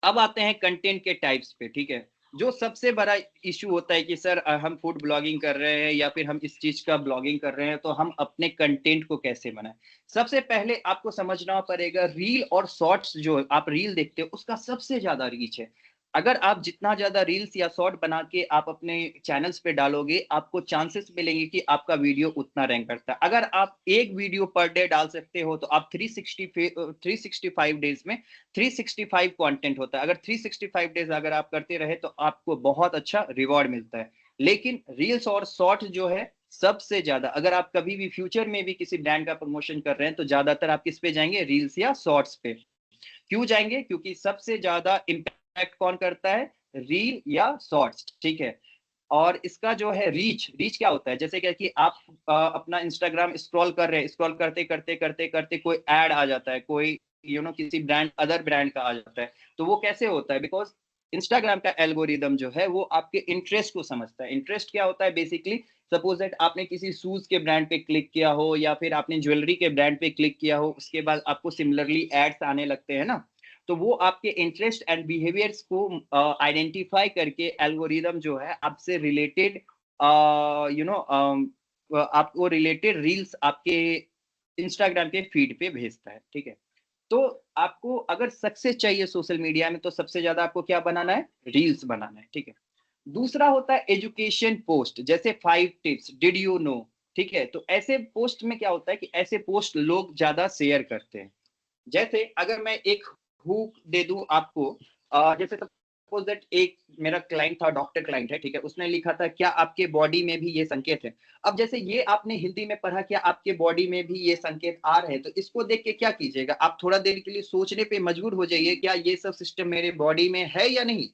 अब आते हैं कंटेंट के टाइप्स पे। ठीक है, जो सबसे बड़ा इशू होता है कि सर हम फूड ब्लॉगिंग कर रहे हैं या फिर हम इस चीज का ब्लॉगिंग कर रहे हैं तो हम अपने कंटेंट को कैसे बनाएं। सबसे पहले आपको समझना पड़ेगा रील और शॉर्ट्स, जो आप रील देखते हो उसका सबसे ज्यादा रीच है। अगर आप जितना ज्यादा रील्स या शॉर्ट बना के आप अपने चैनल्स पे डालोगे आपको चांसेस मिलेंगे कि आपका वीडियो उतना रैंक करता है। अगर आप एक वीडियो पर डे डाल सकते हो तो आप 365 डेज में 365 कंटेंट होता है। अगर 365 डेज अगर आप करते रहे तो आपको बहुत अच्छा रिवॉर्ड मिलता है। लेकिन रील्स और शॉर्ट जो है सबसे ज्यादा, अगर आप कभी भी फ्यूचर में भी किसी ब्रांड का प्रमोशन कर रहे हैं तो ज्यादातर आप किस पे जाएंगे? रील्स या शॉर्ट्स पे। क्यों जाएंगे? क्योंकि सबसे ज्यादा इम्पैक्ट कौन करता है? रील या शॉर्ट्स। ठीक है, और इसका जो है रीच, रीच क्या होता है? जैसे क्या कि आप अपना इंस्टाग्राम स्क्रॉल कर रहे हैं, स्क्रॉल करते करते करते करते कोई ऐड आ जाता है, कोई किसी ब्रांड अदर ब्रांड का आ जाता है। तो वो कैसे होता है? बिकॉज इंस्टाग्राम का एल्गोरिदम जो है वो आपके इंटरेस्ट को समझता है। इंटरेस्ट क्या होता है? बेसिकली सपोज दैट आपने किसी शूज के ब्रांड पे क्लिक किया हो या फिर आपने ज्वेलरी के ब्रांड पे क्लिक किया हो, उसके बाद आपको सिमिलरली एड्स आने लगते हैं ना, तो वो आपके इंटरेस्ट एंड बिहेवियर्स को आइडेंटिफाई करके एल्गोरिदम जो है आपसे रिलेटेड आपको रिलेटेड रील्स आपके इंस्टाग्राम के फीड पे भेजता है। ठीक है, तो आपको अगर सक्सेस चाहिए सोशल मीडिया में तो सबसे ज्यादा आपको क्या बनाना है? रील्स बनाना है। ठीक है, दूसरा होता है एजुकेशन पोस्ट, जैसे 5 टिप्स, डिड यू नो। ठीक है, तो ऐसे पोस्ट में क्या होता है कि ऐसे पोस्ट लोग ज्यादा शेयर करते हैं। जैसे अगर मैं एक हुक दे दूं आपको, जैसे सपोज दैट एक मेरा क्लाइंट था, डॉक्टर क्लाइंट है, ठीक है, उसने लिखा था क्या आपके बॉडी में भी ये संकेत है। अब जैसे ये आपने हिंदी में पढ़ा क्या आपके बॉडी में भी ये संकेत आ रहे हैं, तो इसको देख के क्या कीजिएगा? आप थोड़ा देर के लिए सोचने पे मजबूर हो जाइए, क्या ये सब सिस्टम मेरे बॉडी में है या नहीं।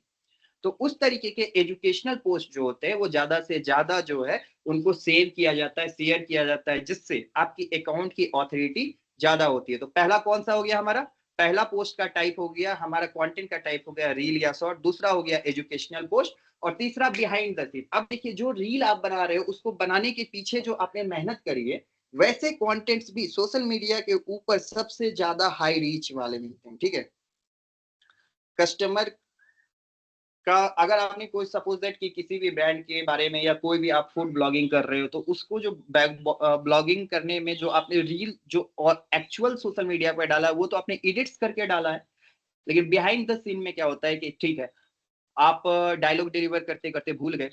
तो उस तरीके के एजुकेशनल पोस्ट जो होते हैं वो ज्यादा से ज्यादा जो है उनको सेव किया जाता है, शेयर किया जाता है, जिससे आपकी अकाउंट की ऑथोरिटी ज्यादा होती है। तो पहला कौन सा हो गया हमारा, पहला पोस्ट का टाइप हो गया हमारा, कंटेंट का टाइप हो गया रील या शॉर्ट, दूसरा हो गया एजुकेशनल पोस्ट, और तीसरा बिहाइंड द सीन। अब देखिए जो रील आप बना रहे हो उसको बनाने के पीछे जो आपने मेहनत करी है, वैसे कंटेंट्स भी सोशल मीडिया के ऊपर सबसे ज्यादा हाई रीच वाले मिलते हैं, ठीक है। कस्टमर का अगर आपने कोई सपोज दैट कि किसी भी ब्रांड के बारे में या कोई भी आप फूड ब्लॉगिंग कर रहे हो, तो उसको जो ब्लॉगिंग करने में जो आपने रील जो और एक्चुअल सोशल मीडिया पर डाला वो तो आपने एडिट्स करके डाला है, लेकिन बिहाइंड द सीन में क्या होता है कि ठीक है आप डायलॉग डिलीवर करते करते भूल गए,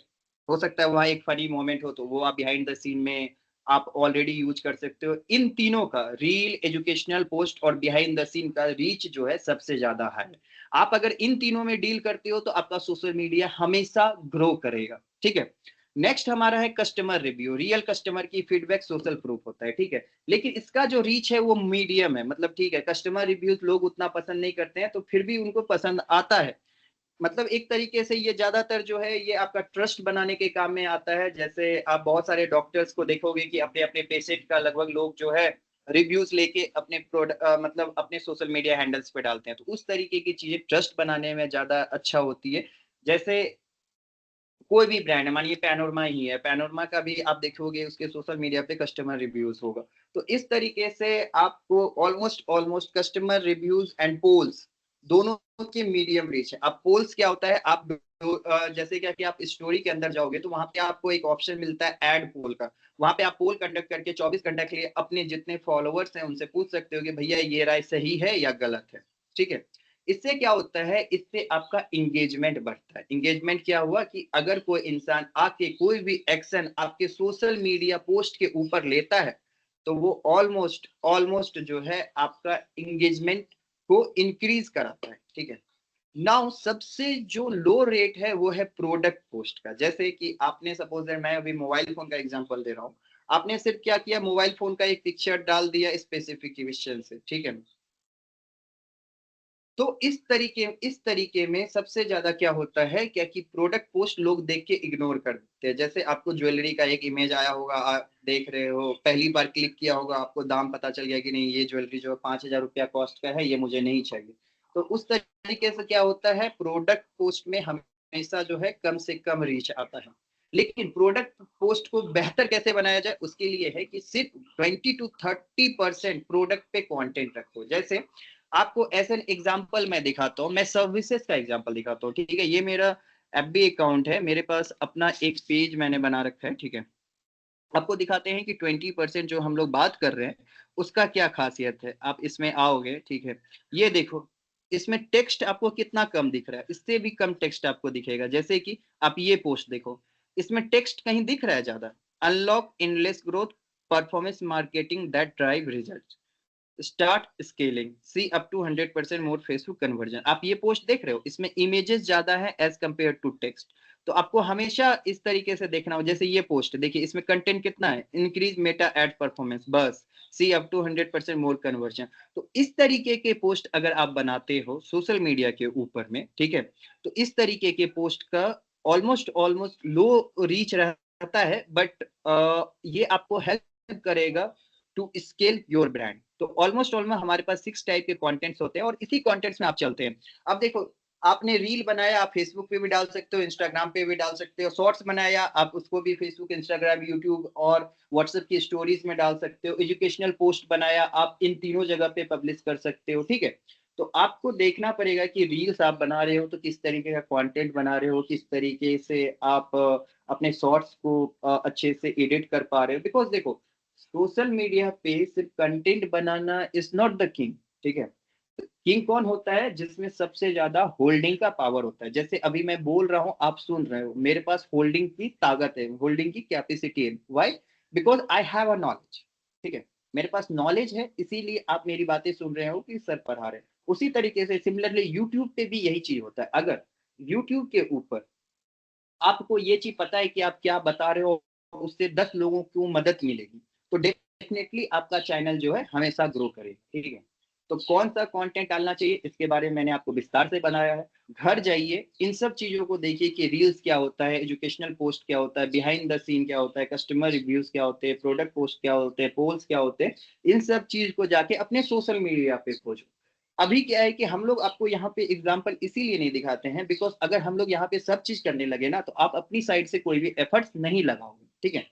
हो सकता है वहां एक फनी मोमेंट हो, तो वो आप बिहाइंड द सीन में आप ऑलरेडी यूज कर सकते हो। इन तीनों का रील, एजुकेशनल पोस्ट और बिहाइंड द सीन का रीच जो है सबसे ज्यादा हाई है। आप अगर इन तीनों में डील करते हो तो आपका सोशल मीडिया हमेशा ग्रो करेगा, ठीक है। नेक्स्ट हमारा है कस्टमर रिव्यू। रियल कस्टमर की फीडबैक सोशल प्रूफ होता है, ठीक है, लेकिन इसका जो रीच है वो मीडियम है। मतलब ठीक है कस्टमर रिव्यूज लोग उतना पसंद नहीं करते हैं, तो फिर भी उनको पसंद आता है। मतलब एक तरीके से ये ज्यादातर जो है ये आपका ट्रस्ट बनाने के काम में आता है। जैसे आप बहुत सारे डॉक्टर्स को देखोगे कि अपने अपने पेशेंट का लगभग लोग जो है रिव्यूज लेके अपने मतलब अपने सोशल मीडिया हैंडल्स पे डालते हैं, तो उस तरीके की चीजें ट्रस्ट बनाने में ज्यादा अच्छा होती है। जैसे कोई भी ब्रांड है, मानिए पैनोरमा ही है, पैनोरमा का भी आप देखोगे उसके सोशल मीडिया पे कस्टमर रिव्यूज होगा। तो इस तरीके से आपको almost almost customer reviews and polls दोनों के मीडियम रीच है। अब पोल्स क्या होता है, आप जैसे क्या कि आप स्टोरी के अंदर जाओगे तो वहां पे आपको एक ऑप्शन मिलता है ऐड पोल का। वहां पे आप पोल कंडक्ट करके 24 घंटे के लिए अपने जितने फॉलोअर्स हैं उनसे पूछ सकते हो कि भैया ये राय सही है या गलत है, ठीक है। इससे क्या होता है, इससे आपका इंगेजमेंट बढ़ता है। इंगेजमेंट क्या हुआ कि अगर कोई इंसान आके कोई भी एक्शन आपके सोशल मीडिया पोस्ट के ऊपर लेता है, तो वो ऑलमोस्ट ऑलमोस्ट जो है आपका इंगेजमेंट को इंक्रीज कराता है, ठीक है। नाउ सबसे जो लो रेट है वो है प्रोडक्ट पोस्ट का। जैसे कि आपने सपोज मैं अभी मोबाइल फोन का एग्जांपल दे रहा हूँ, आपने सिर्फ क्या किया, मोबाइल फोन का एक पिक्चर डाल दिया स्पेसिफिकेशन से, ठीक है। तो इस तरीके में सबसे ज्यादा क्या होता है क्या कि प्रोडक्ट पोस्ट लोग देख के इग्नोर कर देते हैं। जैसे आपको ज्वेलरी का एक इमेज आया होगा, आप देख रहे हो, पहली बार क्लिक किया होगा, आपको दाम पता चल गया कि नहीं ये ज्वेलरी जो 5,000 रुपया कॉस्ट का है, ये मुझे नहीं चाहिए। तो उस तरीके से क्या होता है, प्रोडक्ट पोस्ट में हमेशा जो है कम से कम रीच आता है। लेकिन प्रोडक्ट पोस्ट को बेहतर कैसे बनाया जाए, उसके लिए है कि सिर्फ 20 to 30% प्रोडक्ट पे कंटेंट रखो। जैसे आपको एज एन एग्जांपल मैं दिखाता हूँ, मैं सर्विसेज का एग्जांपल दिखाता हूँ, ठीक है। ये मेरा एफबी अकाउंट है, मेरे पास अपना एक पेज मैंने बना रखा है, ठीक है। आपको दिखाते हैं कि 20% जो हम लोग बात कर रहे हैं उसका क्या खासियत है। आप इसमें आओगे, ठीक है, ये देखो इसमें टेक्स्ट आपको कितना कम दिख रहा है, इससे भी कम टेक्स्ट आपको दिखेगा। जैसे कि आप ये पोस्ट देखो, इसमें टेक्स्ट कहीं दिख रहा है ज्यादा, unlock endless growth performance marketing that drive result, start scaling, see up to 100% more Facebook conversion. आप ये पोस्ट देख रहे हो, इसमें इमेजेस ज्यादा है एज कंपेयर टू टेक्स्ट। तो आपको हमेशा इस तरीके से देखना हो। जैसे ये पोस्ट देखिए, इसमें कंटेंट कितना है, इंक्रीज मेटा एड परफॉर्मेंस, बस सी अप टू 100% मोर कन्वर्जन। तो इस तरीके के पोस्ट अगर आप बनाते हो सोशल मीडिया के ऊपर में, ठीक है, तो इस तरीके के पोस्ट का ऑलमोस्ट ऑलमोस्ट लो रीच रहता है, बट ये आपको हेल्प करेगा टू स्केल योर ब्रांड। तो ऑलमोस्ट ऑलमोस्ट हमारे पास 6 टाइप के कंटेंट्स होते हैं और इसी कंटेंट्स में आप चलते हैं। अब देखो, आपने रील बनाया, आप फेसबुक पे भी डाल सकते हो, इंस्टाग्राम पे भी डाल सकते हो। शॉर्ट्स बनाया, आप उसको भी फेसबुक, इंस्टाग्राम, यूट्यूब और व्हाट्सएप की स्टोरीज में डाल सकते हो। एजुकेशनल पोस्ट बनाया, आप इन तीनों जगह पे पब्लिश कर सकते हो, ठीक है। तो आपको देखना पड़ेगा कि रील्स आप बना रहे हो तो किस तरीके का कंटेंट बना रहे हो, किस तरीके से आप अपने शॉर्ट्स को अच्छे से एडिट कर पा रहे हो। बिकॉज देखो, सोशल मीडिया पे सिर्फ content banana is not the king, ठीक है। किंग कौन होता है, जिसमें सबसे ज्यादा होल्डिंग का पावर होता है। जैसे अभी मैं बोल रहा हूं, आप सुन रहे हो, मेरे पास होल्डिंग की ताकत है, होल्डिंग की कैपेसिटी है। Why? Because I have a knowledge, ठीक है, मेरे पास नॉलेज है, इसीलिए आप मेरी बातें सुन रहे हो कि सर पढ़ा रहे हैं। उसी तरीके से सिमिलरली यूट्यूब पे भी यही चीज होता है। अगर यूट्यूब के ऊपर आपको ये चीज पता है कि आप क्या बता रहे हो, उससे 10 लोगों को मदद मिलेगी, तो डेफिनेटली आपका चैनल जो है हमेशा ग्रो करेगा, ठीक है। तो कौन सा कंटेंट डालना चाहिए इसके बारे में मैंने आपको विस्तार से बनाया है। घर जाइए, इन सब चीजों को देखिए कि रील्स क्या होता है, एजुकेशनल पोस्ट क्या होता है, बिहाइंड द सीन क्या होता है, कस्टमर रिव्यूज क्या होते हैं, प्रोडक्ट पोस्ट क्या होते हैं, पोल्स क्या होते हैं, इन सब चीज को जाके अपने सोशल मीडिया पे खोजो। अभी क्या है कि हम लोग आपको यहाँ पे एग्जाम्पल इसीलिए नहीं दिखाते हैं बिकॉज अगर हम लोग यहाँ पे सब चीज करने लगे ना तो आप अपनी साइड से कोई भी एफर्ट्स नहीं लगाओगे, ठीक है।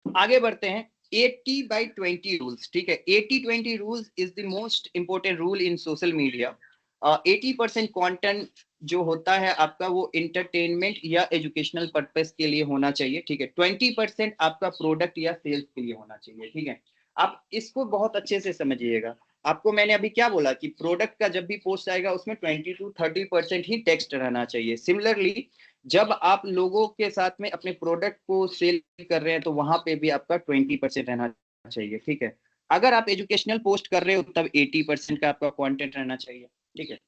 आगे बढ़ते हैं। 80/20 रूल्स, ठीक है। 80/20 rules is the most important rule in social media. 80% content जो होता है आपका वो इंटरटेनमेंट या एजुकेशनल पर्पस के लिए होना चाहिए, ठीक है। 20% आपका प्रोडक्ट या सेल्स के लिए होना चाहिए, ठीक है। आप इसको बहुत अच्छे से समझिएगा। आपको मैंने अभी क्या बोला कि प्रोडक्ट का जब भी पोस्ट आएगा उसमें 20 to 30% ही टेक्स्ट रहना चाहिए। सिमिलरली जब आप लोगों के साथ में अपने प्रोडक्ट को सेल कर रहे हैं तो वहां पे भी आपका 20% रहना चाहिए, ठीक है। अगर आप एजुकेशनल पोस्ट कर रहे हो तब 80% का आपका कंटेंट रहना चाहिए, ठीक है।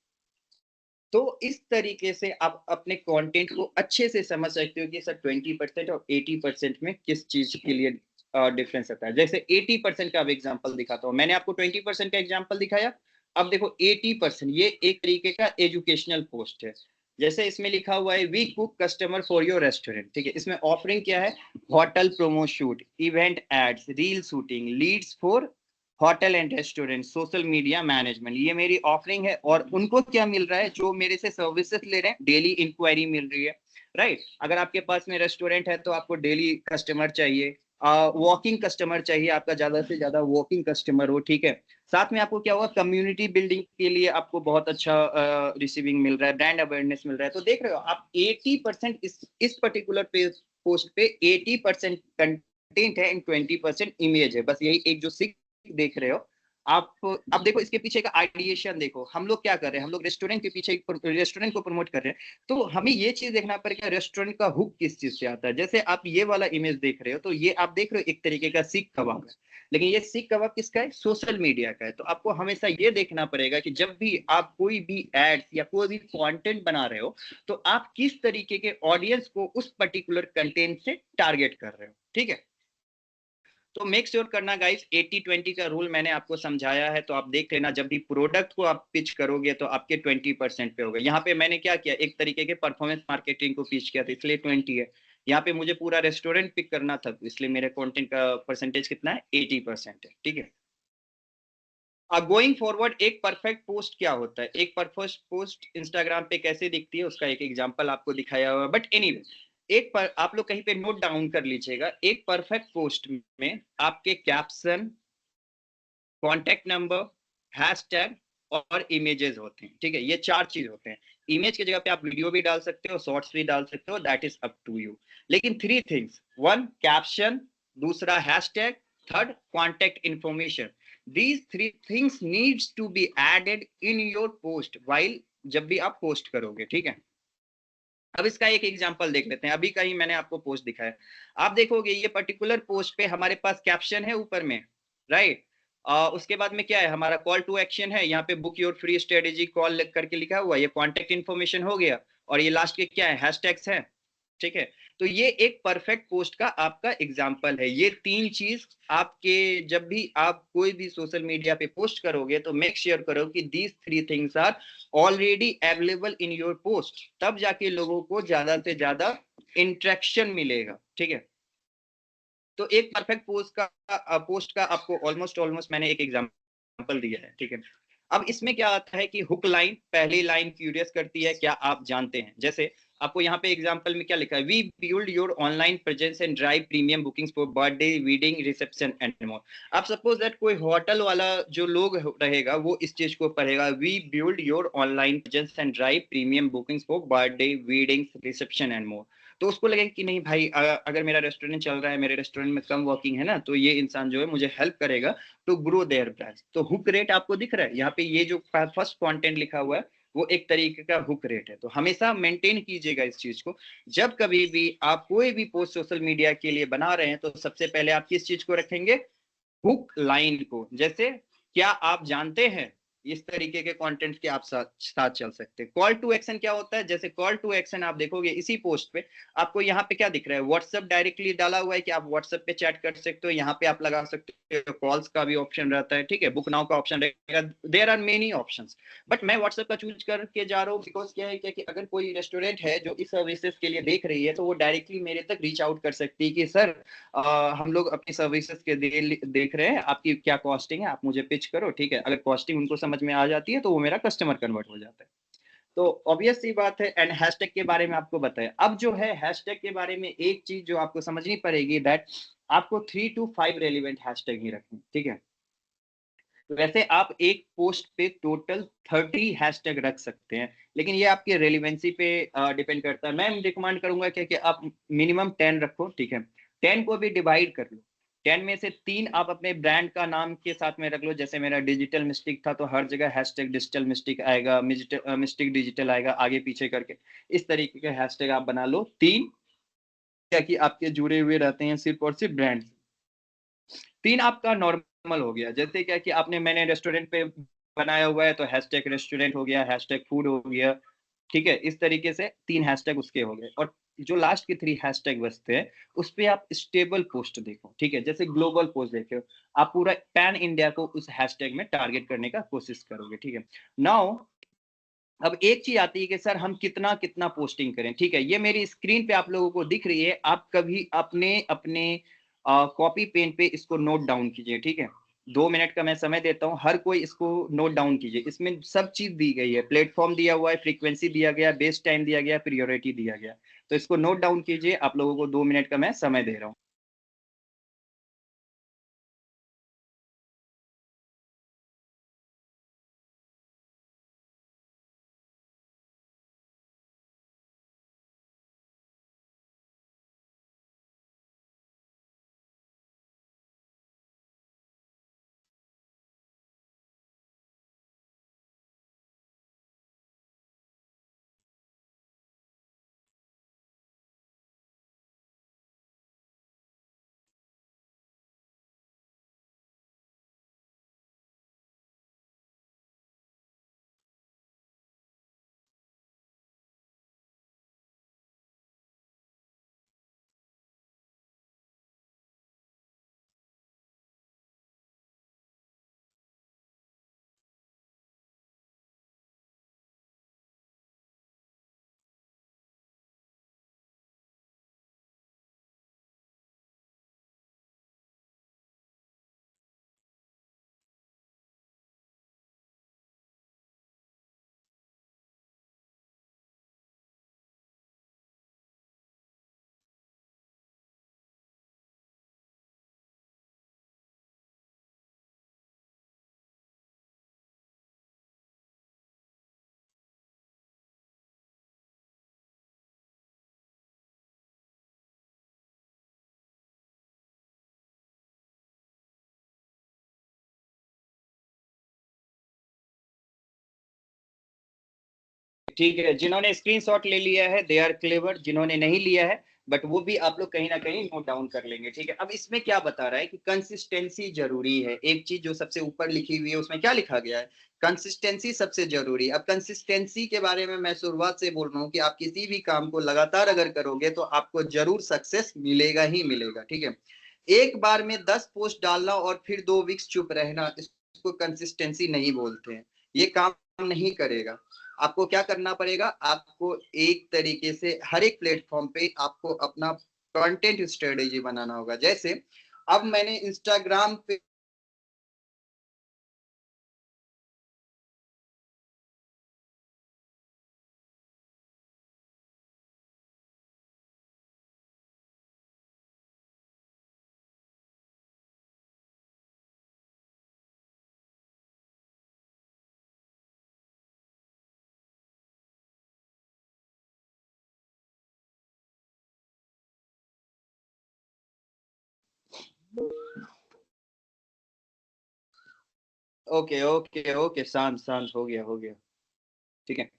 तो इस तरीके से आप अपने कंटेंट को अच्छे से समझ सकते हो कि सर 20% और 80% में किस चीज के लिए डिफरेंस आता है। जैसे 80% का अब एग्जांपल दिखाता हूँ, मैंने आपको 20% का एग्जांपल दिखाया। अब देखो 80% ये एक तरीके का एजुकेशनल पोस्ट है। जैसे इसमें लिखा हुआ है we cook customer for your restaurant, ठीक है। इसमें ऑफरिंग क्या है, hotel promo shoot, event ads, reel shooting, leads for hotel and restaurant, social media management, ये मेरी ऑफरिंग है। और उनको क्या मिल रहा है, जो मेरे से सर्विसेज ले रहे हैं, डेली इंक्वायरी मिल रही है, राइट। अगर आपके पास में रेस्टोरेंट है तो आपको डेली कस्टमर चाहिए, वॉकिंग कस्टमर चाहिए, आपका ज्यादा से ज्यादा वॉकिंग कस्टमर हो, ठीक है। साथ में आपको क्या होगा, कम्युनिटी बिल्डिंग के लिए आपको बहुत अच्छा रिसीविंग मिल रहा है, ब्रांड अवेयरनेस मिल रहा है। तो देख रहे हो आप 80% इस पर्टिकुलर पोस्ट पे 80% कंटेंट है एंड 20% इमेज है। बस यही एक जो देख रहे हो आप। अब देखो इसके पीछे का आइडिएशन देखो, हम लोग क्या कर रहे हैं, हम लोग रेस्टोरेंट के पीछे रेस्टोरेंट को प्रमोट कर रहे हैं। तो हमें ये चीज देखना पड़ेगा रेस्टोरेंट का हुक किस चीज से आता है। जैसे आप ये वाला इमेज देख रहे हो तो ये आप देख रहे हो एक तरीके का सीख कबाब है, लेकिन ये सीख कबाब किसका है, सोशल मीडिया का है। तो आपको हमेशा ये देखना पड़ेगा कि जब भी आप कोई भी एड्स या कोई भी कंटेंट बना रहे हो तो आप किस तरीके के ऑडियंस को उस पर्टिकुलर कंटेंट से टारगेट कर रहे हो, ठीक है। तो मेक श्योर करना गाइस, 80/20 का रूल मैंने आपको समझाया है। तो आप देख लेना जब भी प्रोडक्ट को आप पिच करोगे तो आपके 20% पे होगा। यहाँ पे मैंने क्या किया, एक तरीके के परफॉर्मेंस मार्केटिंग को पिच किया था, इसलिए 20 है। यहाँ पे मुझे पूरा रेस्टोरेंट पिक करना था, इसलिए मेरे कंटेंट का परसेंटेज कितना है, 80% है, ठीक है। गोइंग फॉरवर्ड एक परफेक्ट पोस्ट क्या होता है, एक परफेक्ट पोस्ट इंस्टाग्राम पे कैसे दिखती है उसका एक एग्जांपल आपको दिखाया हुआ है। बट एनीवे एक पर आप लोग कहीं पे नोट डाउन कर लीजिएगा, एक परफेक्ट पोस्ट में आपके कैप्शन, कॉन्टेक्ट नंबर, हैशटैग और इमेजेस होते हैं, ठीक है। ये 4 चीज होते हैं। इमेज की जगह पे आप वीडियो भी डाल सकते हो, शॉर्ट्स भी डाल सकते हो, that is up to you. लेकिन 3 थिंग्स, 1 कैप्शन, दूसरा hashtag, third contact information. These 3 things needs to be added in your post while जब भी आप पोस्ट करोगे, ठीक है। अब इसका एक एग्जांपल देख लेते हैं, अभी का ही मैंने आपको पोस्ट दिखाया। आप देखोगे ये पर्टिकुलर पोस्ट पे हमारे पास कैप्शन है ऊपर में, राइट। उसके बाद में क्या है, हमारा कॉल टू एक्शन है, यहाँ पे book your free strategy call करके लिखा हुआ, ये कॉन्टेक्ट इन्फॉर्मेशन हो गया, और ये लास्ट के क्या है, हैशटैग्स है, ठीक है। तो ये एक परफेक्ट पोस्ट का आपका एग्जांपल है। ये 3 चीज आपके जब भी आप कोई भी सोशल मीडिया पे पोस्ट करोगे तो मेक श्योर करो कि these 3 things are already available in your post, तब जाके लोगों को ज्यादा से ज्यादा इंटरेक्शन मिलेगा, ठीक है। तो एक परफेक्ट पोस्ट का आपको ऑलमोस्ट मैंने एक एग्जांपल दिया है, ठीक है। अब इसमें क्या आता है कि हुक लाइन, पहली लाइन क्यूरियस करती है, क्या आप जानते हैं। जैसे आपको यहाँ पे एग्जांपल में क्या लिखा है, we build your online presence and drive premium bookings for birthday, wedding, reception and more. अब सपोज दैट कोई होटल वाला जो लोग रहेगा वो इस चीज को पढ़ेगा, we build your online presence and drive premium bookings for birthday, weddings, reception and more. तो उसको लगेगा कि नहीं भाई, अगर मेरा रेस्टोरेंट चल रहा है, मेरे रेस्टोरेंट में कम वर्किंग है ना, तो ये इंसान जो है मुझे हेल्प करेगा टू ग्रो देयर ब्रांच। तो हुक रेट आपको दिख रहा है यहाँ पे, ये जो फर्स्ट कंटेंट लिखा हुआ है वो एक तरीके का हुक रेट है। तो हमेशा मेंटेन कीजिएगा इस चीज को। जब कभी भी आप कोई भी पोस्ट सोशल मीडिया के लिए बना रहे हैं तो सबसे पहले आप किस चीज को रखेंगे, हुक लाइन को। जैसे क्या आप जानते हैं, इस तरीके के कंटेंट के आप साथ चल सकते हैं। कॉल टू एक्शन क्या होता है, जैसे कॉल टू एक्शन आप देखोगे इसी पोस्ट पे आपको यहाँ पे क्या दिख रहा है, व्हाट्सएप डायरेक्टली डाला हुआ है कि आप व्हाट्सएप पे चैट कर सकते हो, यहाँ पे आप लगा सकते हो, कॉल्स का भी ऑप्शन रहता है, ठीक है, बुक नाउ का ऑप्शन रहेगा, there are many options, but मैं व्हाट्सएप का चूज करके जा रहा हूँ बिकॉज क्या है कि अगर कोई रेस्टोरेंट है जो इस सर्विसेज के लिए देख रही है तो वो डायरेक्टली मेरे तक रीच आउट कर सकती है कि सर हम लोग अपनी सर्विसेज के देख रहे हैं, आपकी क्या कॉस्टिंग है, आप मुझे पिच करो, ठीक है, अगर कॉस्टिंग उनको समझ में आ जाती है तो वो मेरा कस्टमर कन्वर्ट हो जाता है। तो ऑब्वियस सी बात है। एंड हैशटैग के बारे में आपको बताया, अब जो है हैशटैग के बारे में एक चीज जो आपको समझनी पड़ेगी, दैट आपको 3 to 5 रेलिवेंट हैशटैग ही रखने, ठीक है। वैसे आप एक पोस्ट पे टोटल 30 हैशटैग रख सकते हैं, लेकिन ये आपके रेलिवेंसी पे डिपेंड करता है। मैं रिकमेंड करूंगा कि आप मिनिमम 10 रखो, ठीक है। 10 को भी डिवाइड कर लो, 10 में से 3 आप अपने ब्रांड का नाम के साथ में रख लो, जैसे मेरा डिजिटल मिस्टिक था तो हर जगह हैशटैग डिजिटल मिस्टिक आएगा, मिस्टिक डिजिटल आएगा, आगे पीछे करके इस तरीके के हैशटैग आप बना लो 3, क्या कि आपके जुड़े हुए रहते हैं सिर्फ और सिर्फ ब्रांड। 3 आपका नॉर्मल हो गया, जैसे क्या कि आपने मैंने रेस्टोरेंट पे बनाया हुआ है तो हैशटैग रेस्टोरेंट हो गया, हैशटैग फूड हो गया, ठीक है, इस तरीके से 3 हैशटैग उसके हो गए। और जो लास्ट के 3 हैशटैग बचते हैं उस पे आप स्टेबल पोस्ट देखो, ठीक है, जैसे ग्लोबल पोस्ट देखो, आप पूरा पैन इंडिया को उस हैशटैग में टारगेट करने का कोशिश करोगे, ठीक है। नाउ अब एक चीज आती है कि सर हम कितना कितना पोस्टिंग करें, ठीक है, ये मेरी स्क्रीन पे आप लोगों को दिख रही है, आप कभी अपने अपने कॉपी पेन पे इसको नोट डाउन कीजिए, ठीक है। 2 मिनट का मैं समय देता हूँ, हर कोई इसको नोट डाउन कीजिए, इसमें सब चीज दी गई है, प्लेटफॉर्म दिया हुआ है, फ्रीक्वेंसी दिया गया, बेस टाइम दिया गया, प्रियोरिटी दिया गया, तो इसको नोट डाउन कीजिए, आप लोगों को 2 मिनट का मैं समय दे रहा हूँ। ठीक है, जिन्होंने स्क्रीनशॉट ले लिया है दे आर क्लेवर, जिन्होंने नहीं लिया है बट वो भी आप लोग कहीं ना कहीं नोट डाउन कर लेंगे, ठीक है। अब इसमें क्या बता रहा है कि कंसिस्टेंसी जरूरी है, एक चीज जो सबसे ऊपर लिखी हुई है उसमें क्या लिखा गया है, कंसिस्टेंसी सबसे जरूरी। अब कंसिस्टेंसी के बारे में मैं शुरुआत से बोल रहा हूँ कि आप किसी भी काम को लगातार अगर करोगे तो आपको जरूर सक्सेस मिलेगा ही मिलेगा, ठीक है। एक बार में 10 पोस्ट डालना और फिर 2 वीक्स चुप रहना, इसको कंसिस्टेंसी नहीं बोलते हैं, ये काम नहीं करेगा। आपको क्या करना पड़ेगा, आपको एक तरीके से हर एक प्लेटफॉर्म पे आपको अपना कंटेंट स्ट्रेटेजी बनाना होगा। जैसे अब मैंने इंस्टाग्राम पे ओके ओके ओके, शांत शांत, हो गया, ठीक है।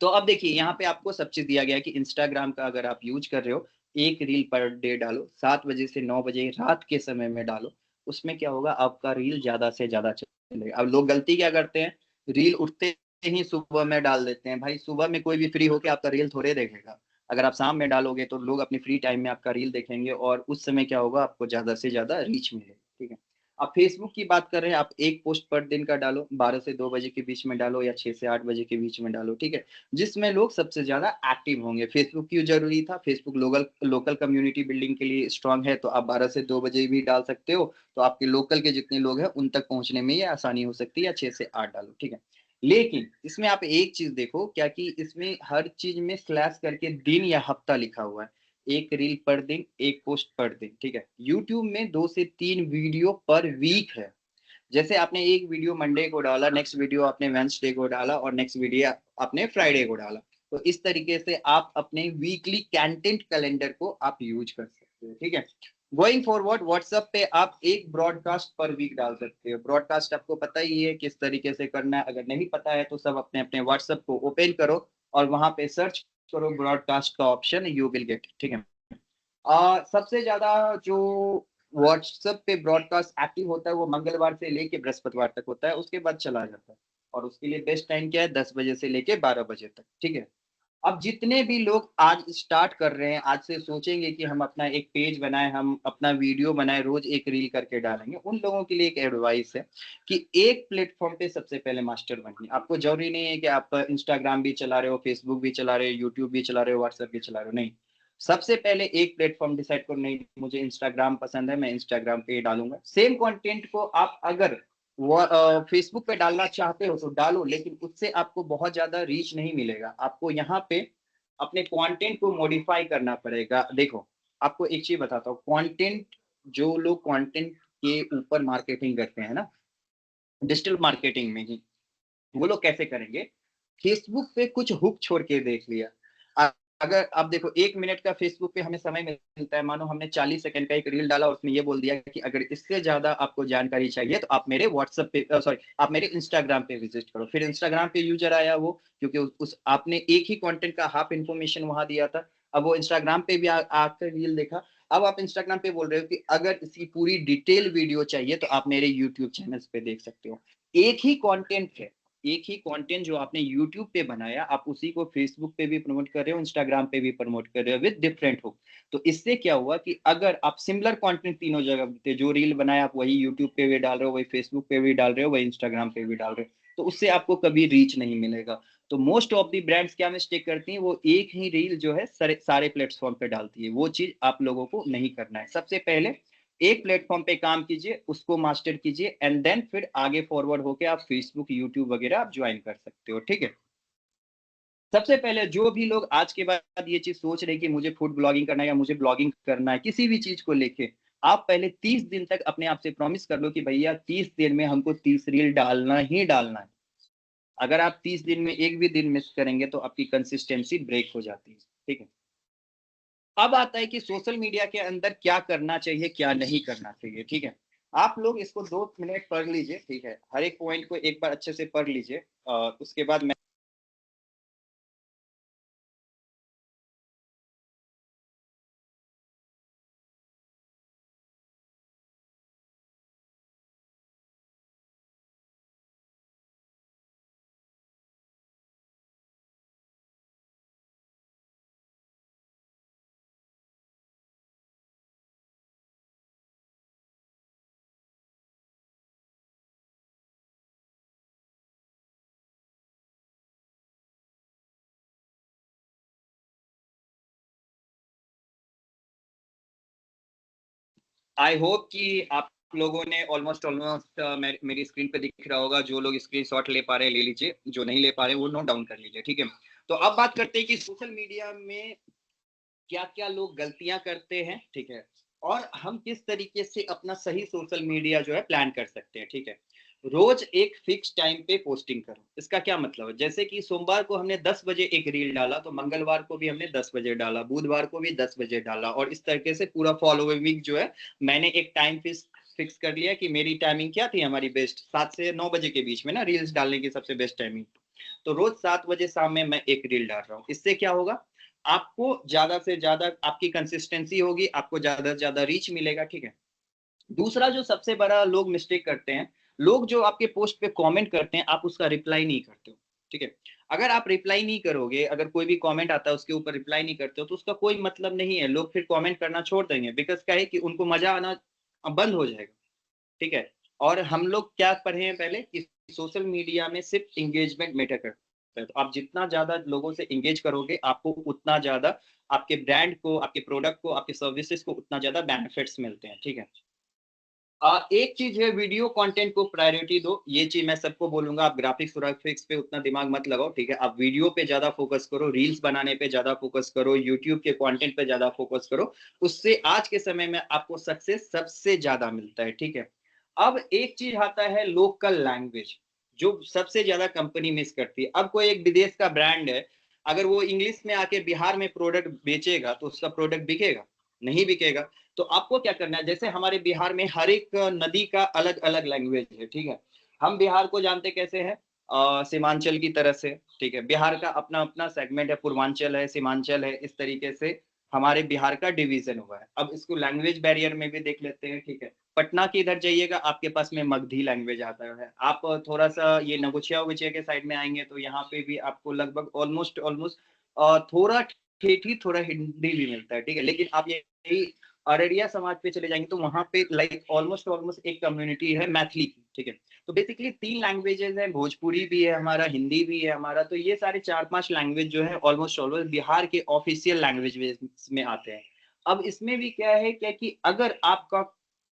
तो अब देखिए यहाँ पे आपको सब चीज दिया गया है कि इंस्टाग्राम का अगर आप यूज कर रहे हो, एक रील पर डे डालो, 7 बजे से 9 बजे रात के समय में डालो, उसमें क्या होगा, आपका रील ज्यादा से ज्यादा मिलेगा। अब लोग गलती क्या करते हैं, रील उठते ही सुबह में डाल देते हैं। भाई सुबह में कोई भी फ्री होके आपका रील थोड़े देखेगा। अगर आप शाम में डालोगे तो लोग अपनी फ्री टाइम में आपका रील देखेंगे और उस समय क्या होगा, आपको ज्यादा से ज्यादा रीच मिलेगी। ठीक है, आप फेसबुक की बात कर रहे हैं, आप एक पोस्ट पर दिन का डालो, 12 से 2 बजे के बीच में डालो या 6 से 8 बजे के बीच में डालो। ठीक है, जिसमें लोग सबसे ज्यादा एक्टिव होंगे। फेसबुक क्यों जरूरी था, Facebook local local community building के लिए स्ट्रांग है, तो आप 12 से 2 बजे भी डाल सकते हो, तो आपके लोकल के जितने लोग हैं उन तक पहुंचने में ये आसानी हो सकती है। या 6 से 8 डालो। ठीक है, लेकिन इसमें आप एक चीज देखो क्या, कि इसमें हर चीज में स्लैश करके दिन या हफ्ता लिखा हुआ है। एक रील पर दिन, एक पोस्ट पर दिन। ठीक है, यूट्यूब में 2 से 3 वीडियो पर वीक है। जैसे आपने एक वीडियो मंडे को डाला, नेक्स्ट वीडियो आपने वेंसडे को डाला और नेक्स्ट वीडियो आपने फ्राइडे को डाला। तो इस तरीके से आप अपने वीकली कंटेंट कैलेंडर को आप यूज कर सकते हो। ठीक है, गोइंग फॉरवर्ड व्हाट्सएप पे आप एक ब्रॉडकास्ट पर वीक डाल सकते हो। ब्रॉडकास्ट आपको पता ही है किस तरीके से करना है, अगर नहीं पता है तो सब अपने अपने व्हाट्सएप को ओपन करो और वहां पे सर्च करो ब्रॉडकास्ट का ऑप्शन, यू विल गेट। ठीक है, सबसे ज्यादा जो व्हाट्सएप पे ब्रॉडकास्ट एक्टिव होता है वो मंगलवार से लेके बृहस्पतिवार तक होता है, उसके बाद चला जाता है। और उसके लिए बेस्ट टाइम क्या है, 10 बजे से लेके 12 बजे तक। ठीक है, अब जितने भी लोग आज स्टार्ट कर रहे हैं, आज से सोचेंगे कि हम अपना एक पेज बनाए, हम अपना वीडियो बनाए, रोज एक रील करके डालेंगे, उन लोगों के लिए एक एडवाइस है कि एक प्लेटफॉर्म पे सबसे पहले मास्टर बनिए। आपको जरूरी नहीं है कि आप इंस्टाग्राम भी चला रहे हो, फेसबुक भी चला रहे हो, यूट्यूब भी चला रहे हो, व्हाट्सएप भी चला रहे हो, नहीं। सबसे पहले एक प्लेटफॉर्म डिसाइड करो, नहीं मुझे इंस्टाग्राम पसंद है, मैं इंस्टाग्राम पे डालूंगा। सेम कंटेंट को आप अगर फेसबुक पे डालना चाहते हो तो डालो, लेकिन उससे आपको बहुत ज्यादा रीच नहीं मिलेगा। आपको यहाँ पे अपने कंटेंट को मॉडिफाई करना पड़ेगा। देखो, आपको एक चीज बताता हूँ, कंटेंट, जो लोग कंटेंट के ऊपर मार्केटिंग करते हैं ना, डिजिटल मार्केटिंग में ही, वो लोग कैसे करेंगे, फेसबुक पे कुछ हुक छोड़ के देख लिया। अगर आप देखो, 1 मिनट का फेसबुक पे हमें समय मिलता है, मानो हमने 40 सेकंड का एक रील डाला और उसमें ये बोल दिया कि अगर इससे ज्यादा आपको जानकारी चाहिए तो आप मेरे व्हाट्सएप पे, सॉरी, आप मेरे इंस्टाग्राम पे विजिट करो। फिर इंस्टाग्राम पे यूजर आया वो, क्योंकि उस आपने एक ही कंटेंट का हाफ इंफॉर्मेशन वहां दिया था। अब वो इंस्टाग्राम पे भी आकर रील देखा। अब आप इंस्टाग्राम पे बोल रहे हो कि अगर इसकी पूरी डिटेल वीडियो चाहिए तो आप मेरे यूट्यूब चैनल पे देख सकते हो। एक ही कंटेंट है, एक ही कंटेंट जो आपने YouTube पे बनाया, आप उसी को Facebook पे भी प्रमोट कर रहे हो, Instagram पे भी प्रमोट कर रहे हो विद डिफरेंट हुक। तो इससे क्या हुआ कि अगर आप सिमिलर कंटेंट तीनों जगह पे, जो रील बनाया आप वही YouTube पे भी डाल रहे हो, वही Facebook पे भी डाल रहे हो, वही Instagram पे भी डाल रहे हो, तो उससे आपको कभी रीच नहीं मिलेगा। तो मोस्ट ऑफ दी ब्रांड्स क्या मिस्टेक करती हैं, वो एक ही रील जो है सारे प्लेटफॉर्म पे डालती है। वो चीज आप लोगों को नहीं करना है। सबसे पहले एक प्लेटफॉर्म पे काम कीजिए, उसको मास्टर कीजिए, एंड देन फिर आगे फॉरवर्ड होके आप फेसबुक, यूट्यूब वगैरह आप ज्वाइन कर सकते हो। ठीक है, सबसे पहले जो भी लोग आज के बाद ये चीज सोच रहे कि मुझे फूड ब्लॉगिंग करना है या मुझे ब्लॉगिंग करना है किसी भी चीज को लेके, आप पहले 30 दिन तक अपने आप से प्रॉमिस कर लो कि भैया 30 दिन में हमको 30 रील डालना ही डालना है। अगर आप 30 दिन में एक भी दिन मिस करेंगे तो आपकी कंसिस्टेंसी ब्रेक हो जाती है। ठीक है, अब आता है कि सोशल मीडिया के अंदर क्या करना चाहिए, क्या नहीं करना चाहिए। ठीक है, आप लोग इसको 2 मिनट पढ़ लीजिए। ठीक है, हर एक पॉइंट को एक बार अच्छे से पढ़ लीजिए, उसके बाद मैं आई होप कि आप लोगों ने ऑलमोस्ट मेरी स्क्रीन पे दिख रहा होगा। जो लोग स्क्रीनशॉट ले पा रहे हैं ले लीजिए, जो नहीं ले पा रहे हैं वो नोट डाउन कर लीजिए। ठीक है, तो अब बात करते हैं कि सोशल मीडिया में क्या क्या लोग गलतियां करते हैं। ठीक है, और हम किस तरीके से अपना सही सोशल मीडिया जो है प्लान कर सकते हैं। ठीक है, रोज एक फिक्स टाइम पे पोस्टिंग करो। इसका क्या मतलब है, जैसे कि सोमवार को हमने 10 बजे एक रील डाला तो मंगलवार को भी हमने 10 बजे डाला, बुधवार को भी 10 बजे डाला, और इस तरीके से पूरा फॉलोइंग वीक जो है मैंने एक टाइम फिक्स कर लिया कि मेरी टाइमिंग क्या थी, हमारी बेस्ट 7 से 9 बजे के बीच में ना रील्स डालने की सबसे बेस्ट टाइमिंग। तो रोज 7 बजे शाम में मैं एक रील डाल रहा हूँ। इससे क्या होगा, आपको ज्यादा से ज्यादा आपकी कंसिस्टेंसी होगी, आपको ज्यादा से ज्यादा रीच मिलेगा। ठीक है, दूसरा जो सबसे बड़ा लोग मिस्टेक करते हैं, लोग जो आपके पोस्ट पे कमेंट करते हैं आप उसका रिप्लाई नहीं करते हो, ठीक है। अगर आप रिप्लाई नहीं करोगे, अगर कोई भी कमेंट आता है उसके ऊपर रिप्लाई नहीं करते हो तो उसका कोई मतलब नहीं है, लोग फिर कमेंट करना छोड़ देंगे, बिकॉज क्या है कि उनको मजा आना बंद हो जाएगा, ठीक है। और हम लोग क्या पढ़े हैं पहले कि सोशल मीडिया में सिर्फ इंगेजमेंट मैटर करता है, तो आप जितना ज्यादा लोगों से इंगेज करोगे आपको उतना ज्यादा आपके ब्रांड को, आपके प्रोडक्ट को, आपके सर्विसेज को उतना ज्यादा बेनिफिट्स मिलते हैं, ठीक है। एक चीज है, वीडियो कंटेंट को प्रायोरिटी दो, ये चीज मैं सबको बोलूंगा। आप ग्राफिक्स पे उतना दिमाग मत लगाओ, ठीक है। आप वीडियो पे ज्यादा फोकस करो, रील्स बनाने पे ज्यादा फोकस करो, यूट्यूब के कंटेंट पे ज्यादा फोकस करो, उससे आज के समय में आपको सक्सेस सबसे ज्यादा मिलता है, ठीक है। अब एक चीज आता है लोकल लैंग्वेज, जो सबसे ज्यादा कंपनी मिस करती है। अब कोई एक विदेश का ब्रांड है, अगर वो इंग्लिश में आके बिहार में प्रोडक्ट बेचेगा तो उसका प्रोडक्ट बिकेगा? नहीं बिकेगा। तो आपको क्या करना है, जैसे हमारे बिहार में हर एक नदी का अलग अलग लैंग्वेज है, ठीक है। हम बिहार को जानते कैसे हैं? सीमांचल की तरह से, ठीक है। बिहार का अपना अपना सेगमेंट है, पूर्वांचल है, सीमांचल है, इस तरीके से हमारे बिहार का डिवीजन हुआ है। अब इसको लैंग्वेज बैरियर में भी देख लेते हैं, ठीक है। पटना के इधर जाइएगा आपके पास में मगधी लैंग्वेज आता है। आप थोड़ा सा ये नगोचिया उगोचिया के साइड में आएंगे तो यहाँ पे भी आपको लगभग ऑलमोस्ट ऑलमोस्ट थोड़ा ठेठी थोड़ा हिंदी भी मिलता है, ठीक है। लेकिन आप ये अररिया समाज पे चले जाएंगे तो वहां पे लाइक ऑलमोस्ट ऑलमोस्ट एक कम्युनिटी है मैथिली की, ठीक है। तो बेसिकली 3 लैंग्वेजेस है, भोजपुरी भी है हमारा, हिंदी भी है हमारा, तो ये सारे 4-5 लैंग्वेज जो है ऑलमोस्ट ऑलमोस्ट बिहार के ऑफिशियल लैंग्वेज में आते हैं। अब इसमें भी क्या है क्या कि अगर आपका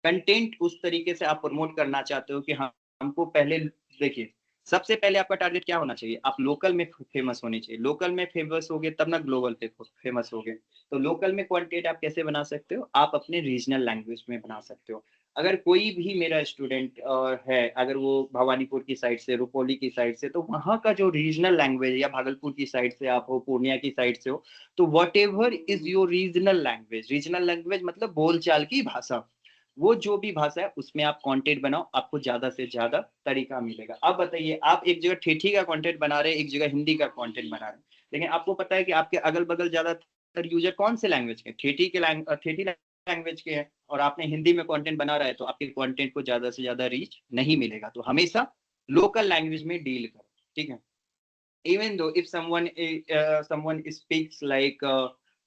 कंटेंट उस तरीके से आप प्रमोट करना चाहते हो कि हाँ, हमको पहले देखिए, सबसे पहले आपका टारगेट क्या होना चाहिए? आप लोकल में फेमस होने चाहिए। लोकल में फेमस होगे तब ना ग्लोबल पे फेमस होगे। तो लोकल में कंटेंट आप कैसे बना सकते हो? आप अपने रीजनल लैंग्वेज में बना सकते हो। अगर कोई भी मेरा स्टूडेंट है, अगर वो भवानीपुर की साइड से, रुपौली की साइड से, तो वहाँ का जो रीजनल लैंग्वेज, या भागलपुर की साइड से आप हो, पूर्णिया की साइड से हो, तो what ever is your regional language मतलब बोलचाल की भाषा, वो जो भी भाषा है उसमें आप कंटेंट बनाओ, आपको ज्यादा से ज्यादा तरीका मिलेगा। अब बताइए, आप एक जगह ठेठी का कंटेंट बना रहे हैं, एक जगह हिंदी का कंटेंट बना रहे हैं, लेकिन आपको पता है कि आपके अगल बगल ज्यादातर यूजर कौन से लैंग्वेज के? ठेठी लैंग्वेज के हैं, और आपने हिंदी में कंटेंट बना रहा है तो आपके कंटेंट को ज्यादा से ज्यादा रीच नहीं मिलेगा। तो हमेशा लोकल लैंग्वेज में डील करो, ठीक है। Even though if someone speaks like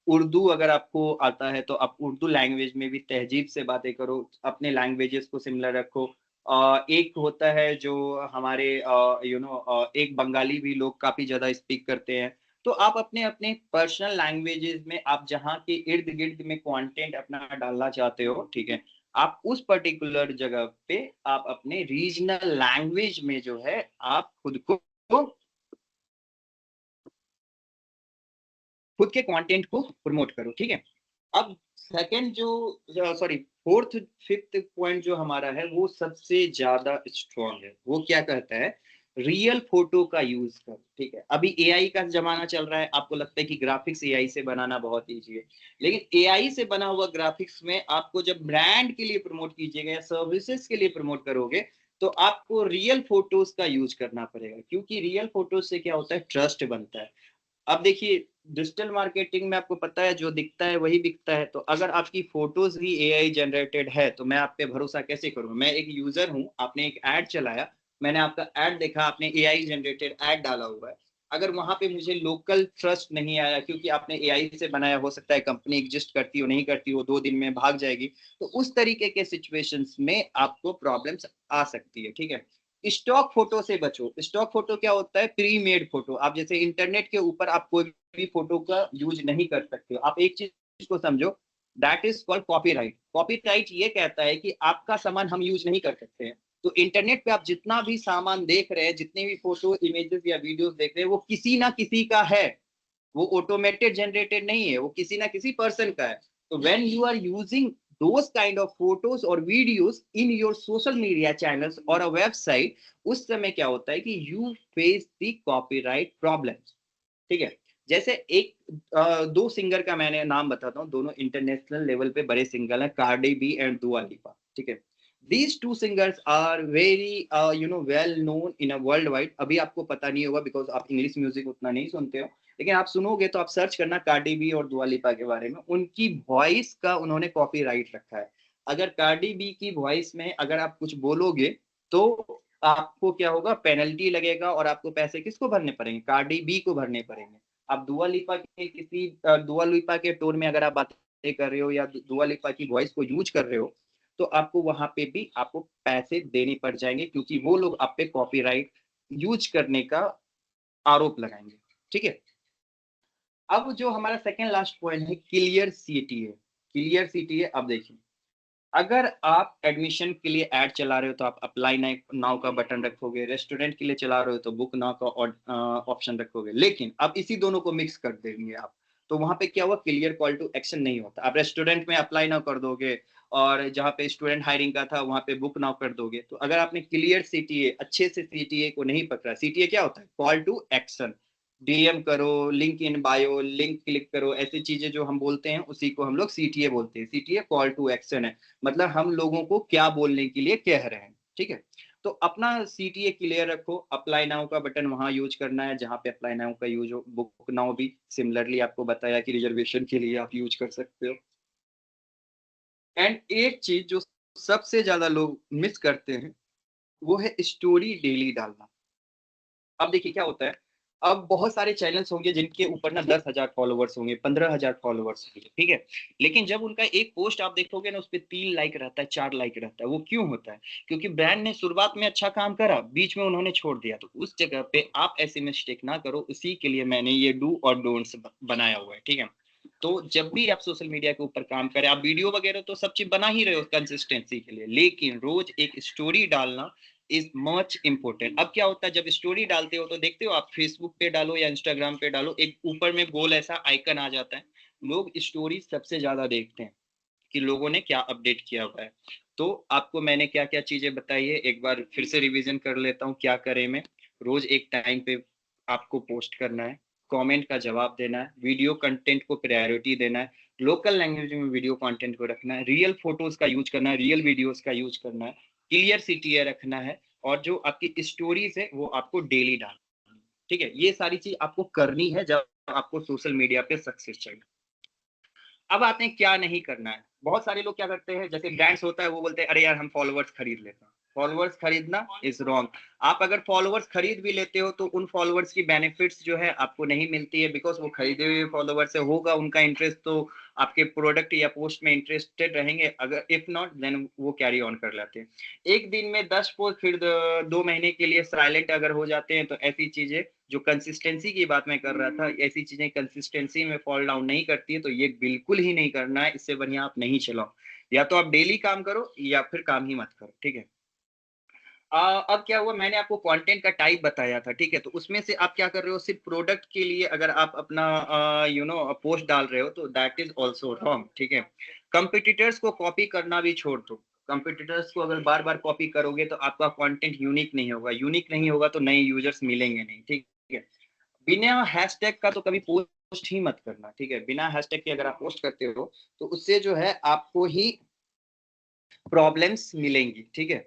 Urdu, अगर आपको आता है तो आप उर्दू लैंग्वेज में भी तहजीब से बातें करो, अपने लैंग्वेजेस को सिमिलर रखो। एक होता है जो हमारे एक बंगाली भी लोग काफी ज्यादा स्पीक करते हैं। तो आप अपने अपने पर्सनल लैंग्वेजेस में, आप जहाँ के इर्द गिर्द में कंटेंट अपना डालना चाहते हो, ठीक है, आप उस पर्टिकुलर जगह पे आप अपने रीजनल लैंग्वेज में जो है आप खुद के कंटेंट को प्रमोट करो, ठीक है। अब सेकंड जो सॉरी फोर्थ फिफ्थ पॉइंट जो हमारा है वो सबसे ज्यादा स्ट्रॉन्ग है। वो क्या कहता है? रियल फोटो का यूज कर, ठीक है। अभी एआई का जमाना चल रहा है, आपको लगता है कि ग्राफिक्स एआई से बनाना बहुत ईजी है, लेकिन एआई से बना हुआ ग्राफिक्स में आपको जब ब्रांड के लिए प्रमोट कीजिएगा या सर्विसेज के लिए प्रमोट करोगे तो आपको रियल फोटोज का यूज करना पड़ेगा, क्योंकि रियल फोटोज से क्या होता है? ट्रस्ट बनता है। अब देखिए, डिजिटल मार्केटिंग में आपको पता है जो दिखता है वही बिकता है। तो अगर आपकी फोटोज ही एआई जनरेटेड है तो मैं आप पे भरोसा कैसे करूं? मैं एक यूजर हूं, आपने एक ऐड चलाया, मैंने आपका ऐड देखा, आपने एआई जनरेटेड ऐड डाला हुआ है, अगर वहां पे मुझे लोकल ट्रस्ट नहीं आया क्योंकि आपने एआई से बनाया, हो सकता है कंपनी एग्जिस्ट करती हो नहीं करती हो, 2 दिन में भाग जाएगी, तो उस तरीके के सिचुएशंस में आपको प्रॉब्लम्स आ सकती है, ठीक है। स्टॉक फोटो से बचो। स्टॉक फोटो क्या होता है? Pre made photo. आप जैसे इंटरनेट के ऊपर आप कोई भी फोटो का यूज नहीं कर सकते हो। आप एक चीज को समझो, that is called copyright. Copyright ये कहता है कि आपका सामान हम यूज नहीं कर सकते हैं। तो इंटरनेट पे आप जितना भी सामान देख रहे हैं, जितने भी फोटो, इमेजेस या वीडियोस देख रहे हैं, वो किसी ना किसी का है, वो ऑटोमेटेड जनरेटेड नहीं है, वो किसी ना किसी पर्सन का है। तो when you are using those kind of photos or videos in your social media channels or a website, उस समय क्या होता है कि you face the copyright problems, ठीक है। जैसे दो सिंगर का मैंने नाम बताता हूँ, दोनों इंटरनेशनल लेवल पे बड़े सिंगर हैं, कार्डी बी एंड दुआ लिपा, ठीक है। These two singers are very well known in a worldwide। अभी आपको पता नहीं होगा बिकॉज आप इंग्लिश म्यूजिक उतना नहीं सुनते हो, लेकिन आप सुनोगे तो आप सर्च करना कार्डी बी और दुआ लिपा के बारे में, उनकी वॉइस का उन्होंने कॉपीराइट रखा है। अगर कार्डी बी की वॉइस में अगर आप कुछ बोलोगे तो आपको क्या होगा, पेनल्टी लगेगा और आपको पैसे किसको भरने पड़ेंगे, कार्डी बी को भरने पड़ेंगे। अब दुआ लिपा के किसी दुआ लिपा के टोन में अगर आप बातें कर रहे हो या दुआ लिपा की वॉइस को यूज कर रहे हो, तो आपको वहां पे भी आपको पैसे देने पड़ जाएंगे, क्योंकि वो लोग आप पे कॉपीराइट यूज करने का आरोप लगाएंगे। ठीक है, अब जो हमारा सेकेंड लास्ट पॉइंट है, क्लियर सीटीए। क्लियर सीटीए, अब देखिए, अगर आप एडमिशन के लिए ऐड चला रहे हो तो आप अप्लाई नाउ का बटन रखोगे, रेस्टोरेंट के लिए चला रहे हो तो बुक नाउ का ऑप्शन रखोगे, लेकिन अब इसी दोनों को मिक्स कर देंगे आप, तो वहां पे क्या हुआ, क्लियर कॉल टू एक्शन नहीं होता। आप रेस्टोरेंट में अप्लाई नाउ कर दोगे और जहाँ पे स्टूडेंट हायरिंग का था वहां पे बुक नाउ कर दोगे। तो अगर आपने क्लियर सीटीए, अच्छे से सीटीए को नहीं पकड़ा, सीटीए क्या होता है, कॉल टू एक्शन, डीएम करो, link in bio, link click करो, ऐसी चीजें जो हम बोलते हैं उसी को हम लोग सीटीए बोलते हैं। सीटीए कॉल टू एक्शन है, मतलब हम लोगों को क्या बोलने के लिए कह रहे हैं। ठीक है, तो अपना सीटीए क्लियर रखो। अप्लाई नाउ का बटन वहां यूज करना है जहां पे अप्लाई नाउ का यूज हो। बुक नाउ भी सिमिलरली आपको बताया कि रिजर्वेशन के लिए आप यूज कर सकते हो। एंड एक चीज जो सबसे ज्यादा लोग मिस करते हैं वो है स्टोरी डेली डालना। अब देखिए क्या होता है, अब बहुत सारे चैनल्स होंगे जिनके ऊपर ना 10,000 फॉलोवर्स होंगे, 15,000 फॉलोवर्स होंगे, ठीक है, लेकिन जब उनका एक पोस्ट आप देखोगे ना, उस पर 3 लाइक रहता है, 4 लाइक रहता है। वो क्यों होता है, क्योंकि ब्रांड ने शुरुआत में अच्छा काम करा, बीच में उन्होंने छोड़ दिया। तो उस जगह पे आप ऐसी मिस्टेक ना करो, उसी के लिए मैंने ये डू और डोंट्स बनाया हुआ है। ठीक है, तो जब भी आप सोशल मीडिया के ऊपर काम करें, आप वीडियो वगैरह तो सब चीज बना ही रहे हो कंसिस्टेंसी के लिए, लेकिन रोज एक स्टोरी डालना इज मच इम्पोर्टेंट। अब क्या होता है, जब स्टोरी डालते हो तो देखते हो आप, फेसबुक पे डालो या इंस्टाग्राम पे डालो, एक ऊपर में गोल ऐसा आइकन आ जाता है, लोग स्टोरी सबसे ज्यादा देखते हैं कि लोगों ने क्या अपडेट किया हुआ है। तो आपको मैंने क्या क्या चीजें बताई है, एक बार फिर से रिवीजन कर लेता हूँ। क्या करें मैं, रोज एक टाइम पे आपको पोस्ट करना है, कमेंट का जवाब देना है, वीडियो कंटेंट को प्रायोरिटी देना है, लोकल लैंग्वेज में वीडियो कंटेंट को रखना है, रियल फोटोज का यूज करना है, रियल वीडियोस का यूज करना है, क्लियर सीटीए रखना है, और जो आपकी स्टोरीज है वो आपको डेली डालना है। ठीक है, ये सारी चीज आपको करनी है जब आपको सोशल मीडिया पे सक्सेस चाहिए। अब आते हैं क्या नहीं करना है। बहुत सारे लोग क्या करते हैं, जैसे ब्रांड्स होता है वो बोलते हैं अरे यार हम फॉलोवर्स खरीद लेते हैं। फॉलोवर्स खरीदना इज रॉन्ग। आप अगर फॉलोवर्स खरीद भी लेते हो तो उन फॉलोवर्स की बेनिफिट्स जो है आपको नहीं मिलती है, बिकॉज वो खरीदे हुए फॉलोवर्स से होगा उनका इंटरेस्ट तो आपके प्रोडक्ट या पोस्ट में इंटरेस्टेड रहेंगे, अगर इफ नॉट देन वो कैरी ऑन कर लेते हैं। एक दिन में 10 पोस्ट, फिर 2 महीने के लिए साइलेंट अगर हो जाते हैं, तो ऐसी चीजें, जो कंसिस्टेंसी की बात मैं कर रहा था, ऐसी चीजें कंसिस्टेंसी में फॉल डाउन नहीं करती है, तो ये बिल्कुल ही नहीं करना है। इससे बढ़िया आप नहीं चलाओ, या तो आप डेली काम करो या फिर काम ही मत करो। ठीक है, अब क्या हुआ, मैंने आपको कंटेंट का टाइप बताया था, ठीक है, तो उसमें से आप क्या कर रहे हो, सिर्फ प्रोडक्ट के लिए अगर आप अपना पोस्ट डाल रहे हो तो दैट इज ऑल्सो रॉन्ग। ठीक है, कंपिटिटर्स को कॉपी करना भी छोड़ दो। कंपिटिटर्स को अगर बार बार कॉपी करोगे तो आपका कंटेंट यूनिक नहीं होगा, यूनिक नहीं होगा तो नए यूजर्स मिलेंगे नहीं। ठीक है, बिना हैशटैग का तो कभी पोस्ट ही मत करना। ठीक है, बिना हैशटैग के अगर आप पोस्ट करते हो तो उससे जो है आपको ही प्रॉब्लम्स मिलेंगी। ठीक है,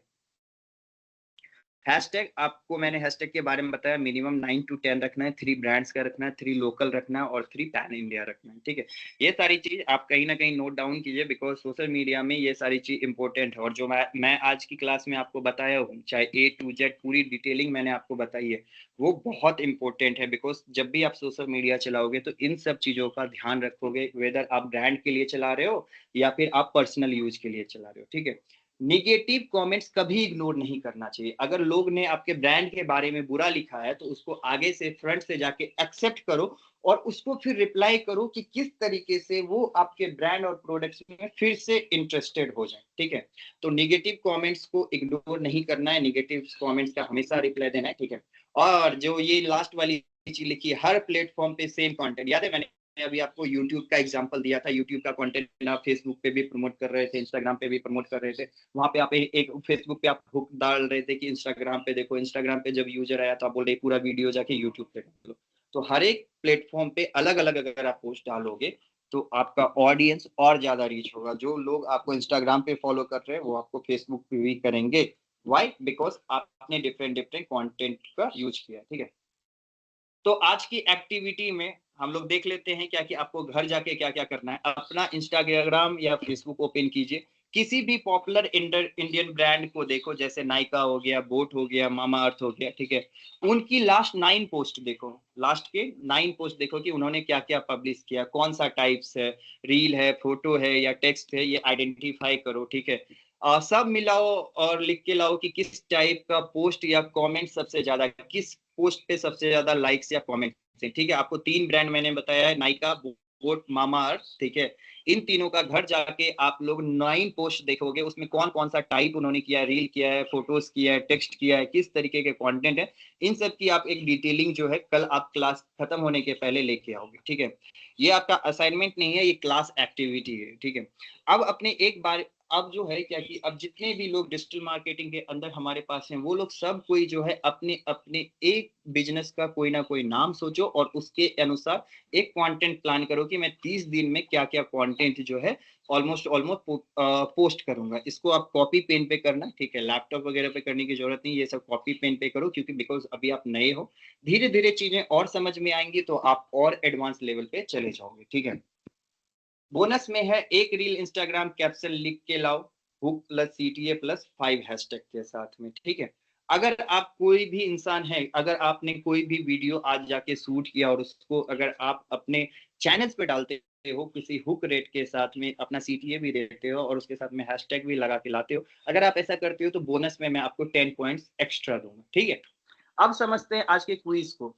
हैशटैग, आपको मैंने हैशटैग के बारे में बताया, मिनिमम 9 to 10 रखना है, 3 ब्रांड्स का रखना है, 3 लोकल रखना है और 3 पैन इंडिया रखना है। ठीक है, ये सारी चीज आप कहीं ना कहीं नोट डाउन कीजिए, बिकॉज सोशल मीडिया में ये सारी चीज इंपॉर्टेंट है। और जो मैं आज की क्लास में आपको बताया हूँ, चाहे A to Z पूरी डिटेलिंग मैंने आपको बताई है, वो बहुत इंपॉर्टेंट है, बिकॉज जब भी आप सोशल मीडिया चलाओगे तो इन सब चीजों का ध्यान रखोगे, वेदर आप ब्रांड के लिए चला रहे हो या फिर आप पर्सनल यूज के लिए चला रहे हो। ठीक है, निगेटिव कमेंट्स कभी इग्नोर नहीं करना चाहिए। अगर लोग ने आपके ब्रांड के बारे में बुरा लिखा है तो उसको आगे से फ्रंट से जाके एक्सेप्ट करो और उसको फिर रिप्लाई करो कि किस तरीके से वो आपके ब्रांड और प्रोडक्ट्स में फिर से इंटरेस्टेड हो जाए। ठीक है, तो निगेटिव कमेंट्स को इग्नोर नहीं करना है, निगेटिव कमेंट्स का हमेशा रिप्लाई देना है। ठीक है, और जो ये लास्ट वाली चीज लिखी है, हर प्लेटफॉर्म पे सेम कंटेंट, याद है मैंने अभी आपको YouTube का एग्जांपल दिया था। YouTube का कंटेंट आप फेसबुक पे भी प्रमोट कर रहे थे, इंस्टाग्राम पे भी प्रमोट कर रहे थे, वहां पे आप एक फेसबुक पे आप हुक डाल रहे थे कि इंस्टाग्राम पे देखो, इंस्टाग्राम पे जब यूजर आया तो आप बोल रहे पूरा वीडियो जाके यूट्यूब पे डालो। तो हर एक प्लेटफॉर्म पे अलग अलग अगर आप पोस्ट डालोगे तो आपका ऑडियंस और ज्यादा रीच होगा। जो लोग आपको इंस्टाग्राम पे फॉलो कर रहे हैं वो आपको फेसबुक पे भी करेंगे। वाई, बिकॉज आपने डिफरेंट डिफरेंट कॉन्टेंट का यूज किया। ठीक है, तो आज की एक्टिविटी में हम लोग देख लेते हैं क्या कि आपको घर जाके क्या क्या करना है। अपना इंस्टाग्राम या फेसबुक ओपन कीजिए, किसी भी पॉपुलर इंडियन ब्रांड को देखो, जैसे नाइका हो गया, बोट हो गया, मामा अर्थ हो गया, ठीक है, उनकी लास्ट 9 पोस्ट देखो, लास्ट के 9 पोस्ट देखो कि उन्होंने क्या क्या पब्लिश किया, कौन सा टाइप्स है, रील है, फोटो है या टेक्स्ट है, ये आइडेंटिफाई करो, ठीक है। सब मिलाओ और लिख के लाओ कि किस टाइप का पोस्ट या कमेंट सबसे ज्यादा, किस पोस्ट पे सबसे ज्यादा लाइक्स या कमेंट्स है, ठीक है। आपको 3 ब्रांड मैंने बताया है, नाइका, बोट, मामा अर्थ, ठीक है। इन तीनों का घर जाके आप लोग 9 पोस्ट देखोगे, उसमें कौन कौन सा टाइप उन्होंने किया है, रील किया है, फोटोज किया है, टेक्स्ट किया है, किस तरीके के कंटेंट है, इन सब की आप एक डिटेलिंग जो है कल आप क्लास खत्म होने के पहले लेके आओगे, ठीक है। ये आपका असाइनमेंट नहीं है, ये क्लास एक्टिविटी है, ठीक है। अब अपने एक बार, अब जो है क्या कि अब जितने भी लोग डिजिटल मार्केटिंग के अंदर हमारे पास हैं, वो लोग सब कोई जो है अपने अपने एक बिजनेस का कोई ना कोई नाम सोचो और उसके अनुसार एक कंटेंट प्लान करो कि मैं 30 दिन में क्या क्या कंटेंट जो है ऑलमोस्ट पोस्ट करूंगा। इसको आप कॉपी पेन पे करना, ठीक है, लैपटॉप वगैरह पे करने की जरूरत नहीं, ये सब कॉपी पेन पे करो, क्योंकि बिकॉज अभी आप नए हो, धीरे धीरे चीजें और समझ में आएंगी तो आप और एडवांस लेवल पे चले जाओगे, ठीक है। बोनस में है एक रील इंस्टाग्राम कैप्शन लिख के लाओ, hook plus CTA plus 5 hashtag के साथ में, ठीक है। अगर आप कोई भी इंसान है, अगर आपने कोई भी वीडियो आज जाके शूट किया और उसको अगर आप अपने चैनल्स पे डालते हो किसी हुक रेट के साथ में, अपना CTA भी देते हो और उसके साथ में हैशटैग भी लगा के लाते हो, अगर आप ऐसा करते हो तो बोनस में मैं आपको 10 पॉइंट्स एक्स्ट्रा दूंगा, ठीक है। अब समझते हैं आज के क्विज को,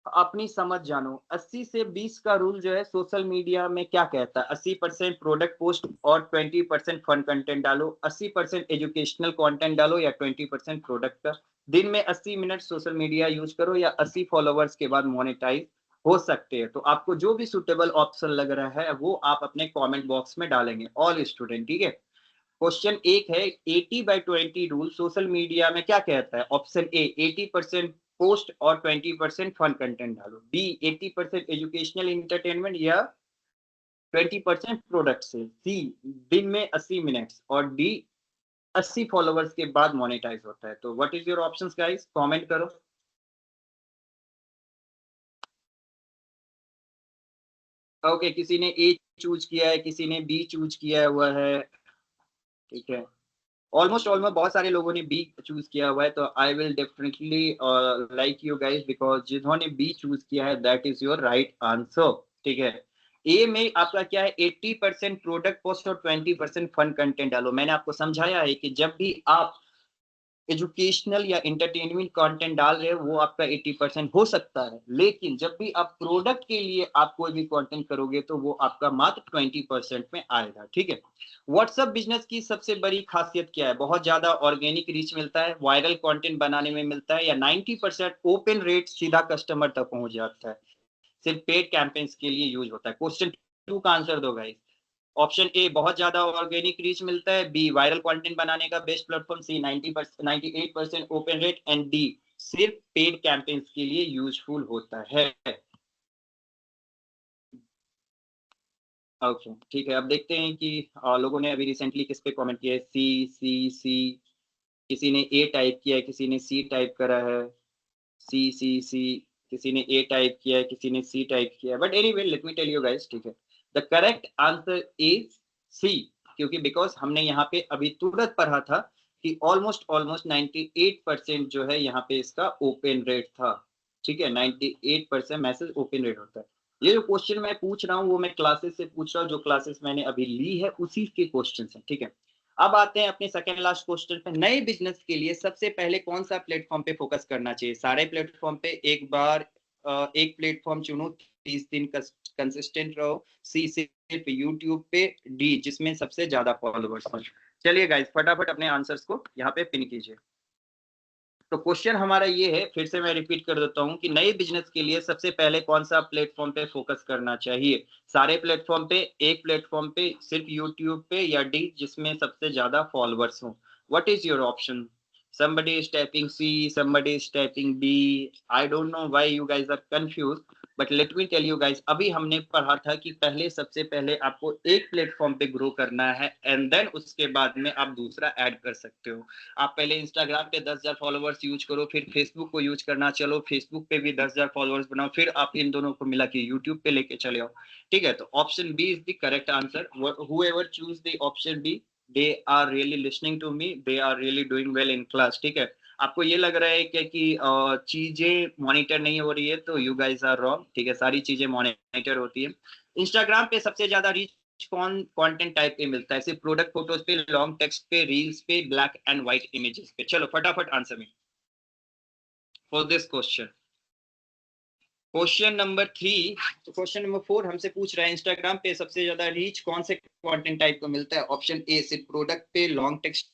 अपनी समझ जानो। 80 से 20 का रूल जो है सोशल मीडिया में क्या कहता है? 80% प्रोडक्ट पोस्ट और 20% फन कंटेंट डालो, 80% एजुकेशनल कंटेंट डालो या 20% प्रोडक्ट का। दिन में 80 मिनट सोशल मीडिया यूज करो या 80 फॉलोवर्स के बाद मोनेटाइज हो सकते हैं। तो आपको जो भी सुटेबल ऑप्शन लग रहा है वो आप अपने कमेंट बॉक्स में डालेंगे, ऑल स्टूडेंट, ठीक है। क्वेश्चन एक है 80/20 रूल सोशल मीडिया में क्या कहता है? ऑप्शन ए 80% पोस्ट और 20% फन कंटेंट डालो, बी 80% एजुकेशनल इंटरटेनमेंट या 20% प्रोडक्ट से, सी दिन में 80 मिनट्स और डी 80 फॉलोवर्स के बाद मोनेटाइज होता है। तो what is your options guys, comment करो। ओके, किसी ने ए चूज किया है, किसी ने बी चूज किया हुआ है, ठीक है। ऑलमोस्ट बहुत सारे लोगों ने बी चूज किया हुआ है, तो I will definitely like you guys, because जिन्होंने बी चूज किया है that is your right answer, ठीक है। ए में आपका क्या है? 80% प्रोडक्ट पोस्ट और 20% फन कंटेंट डालो। मैंने आपको समझाया है कि जब भी आप एजुकेशनल या एंटरटेनमेंट कंटेंट डाल रहे हो वो आपका 80% हो सकता है, लेकिन जब भी आप प्रोडक्ट के लिए आप कोई भी कंटेंट करोगे तो वो आपका मात्र 20% में आएगा, ठीक है। व्हाट्सएप बिजनेस की सबसे बड़ी खासियत क्या है? बहुत ज्यादा ऑर्गेनिक रीच मिलता है, वायरल कंटेंट बनाने में मिलता है, या 90% ओपन रेट सीधा कस्टमर तक पहुंच जाता है, सिर्फ पेड कैंपेन्स के लिए यूज होता है। क्वेश्चन 2 का आंसर दो गाइस। ऑप्शन ए बहुत ज्यादा ऑर्गेनिक रीच मिलता है, बी वायरल कंटेंट बनाने का best platform, C 98% open rate and D सिर्फ पेड कैंपेन्स के लिए यूजफुल होता है। ओके, ठीक है। अब देखते हैं कि लोगों ने अभी रिसेंटली किस पे कमेंट किया है। सी सी सी, किसी ने ए टाइप किया है, किसी ने सी टाइप करा है, सी सी सी, किसी ने ए टाइप किया है, किसी ने सी टाइप किया है, but anyway let me tell you guys, ठीक है, the correct answer is C, क्योंकि बिकॉज हमने यहाँ पे अभी तुरंत पढ़ा था कि ऑलमोस्ट 98% जो है यहाँ पे इसका ओपन रेट था, ठीक है। 98% मैसेज ओपन रेट होता है। ये जो क्वेश्चन मैं पूछ रहा हूँ वो मैं क्लासेस से पूछ रहा हूँ, जो क्लासेस मैंने अभी ली है उसी के क्वेश्चन है, ठीक है। अब आते हैं अपने सेकेंड लास्ट क्वेश्चन पे। नए बिजनेस के लिए सबसे पहले कौन सा प्लेटफॉर्म पे फोकस करना चाहिए? सारे प्लेटफॉर्म पे एक बार एक प्लेटफॉर्म चुनो, 30 दिन कंसिस्टेंट रहो, सी सिर्फ यूट्यूब पे, डी जिसमें सबसे ज्यादा फॉलोवर्स हो। चलिए गाइस फटाफट अपने आंसर्स को यहाँ पे पिन कीजिए। तो क्वेश्चन हमारा ये है, फिर से मैं रिपीट कर देता हूँ कि नए बिजनेस के लिए सबसे पहले कौन सा प्लेटफॉर्म पे फोकस करना चाहिए? सारे प्लेटफॉर्म पे, एक प्लेटफॉर्म पे, सिर्फ यूट्यूब पे, या डी जिसमें सबसे ज्यादा फॉलोअर्स हो? What is your option? somebody is typing C, somebody is typing B. I don't know why you guys are confused, but let me tell you guys, अभी हमने पढ़ा था कि पहले सबसे पहले आपको एक प्लेटफॉर्म पे ग्रो करना है एंड देन उसके बाद में आप दूसरा ऐड कर सकते हो। आप पहले इंस्टाग्राम पे 10,000 फॉलोवर्स यूज करो, फिर फेसबुक को यूज करना, चलो फेसबुक पे भी 10,000 फॉलोवर्स बनाओ, फिर आप इन दोनों को मिला के यूट्यूब पे लेके चले आओ, ठीक है। तो option B is the correct answer. whoever choose the option B, they are really listening to me, they are really doing well in class, ठीक है। आपको ये लग रहा है कि चीजें मॉनिटर नहीं हो रही है, तो यू गाइस आर रॉन्ग, ठीक है। सारी चीजें मॉनिटर होती है। इंस्टाग्राम पे सबसे ज्यादा रीच कौन कंटेंट टाइप पे मिलता है? सिर्फ प्रोडक्ट फोटोज पे, लॉन्ग टेक्स्ट पे, रील्स पे, ब्लैक एंड व्हाइट इमेजेस पे? चलो फटाफट आंसर में for this question. Question number 3, तो क्वेश्चन नंबर 4 हमसे पूछ रहा है इंस्टाग्राम पे सबसे ज्यादा रीच कौन से कंटेंट टाइप को मिलता है? ऑप्शन ए सिर्फ प्रोडक्ट पे, लॉन्ग टेक्स्ट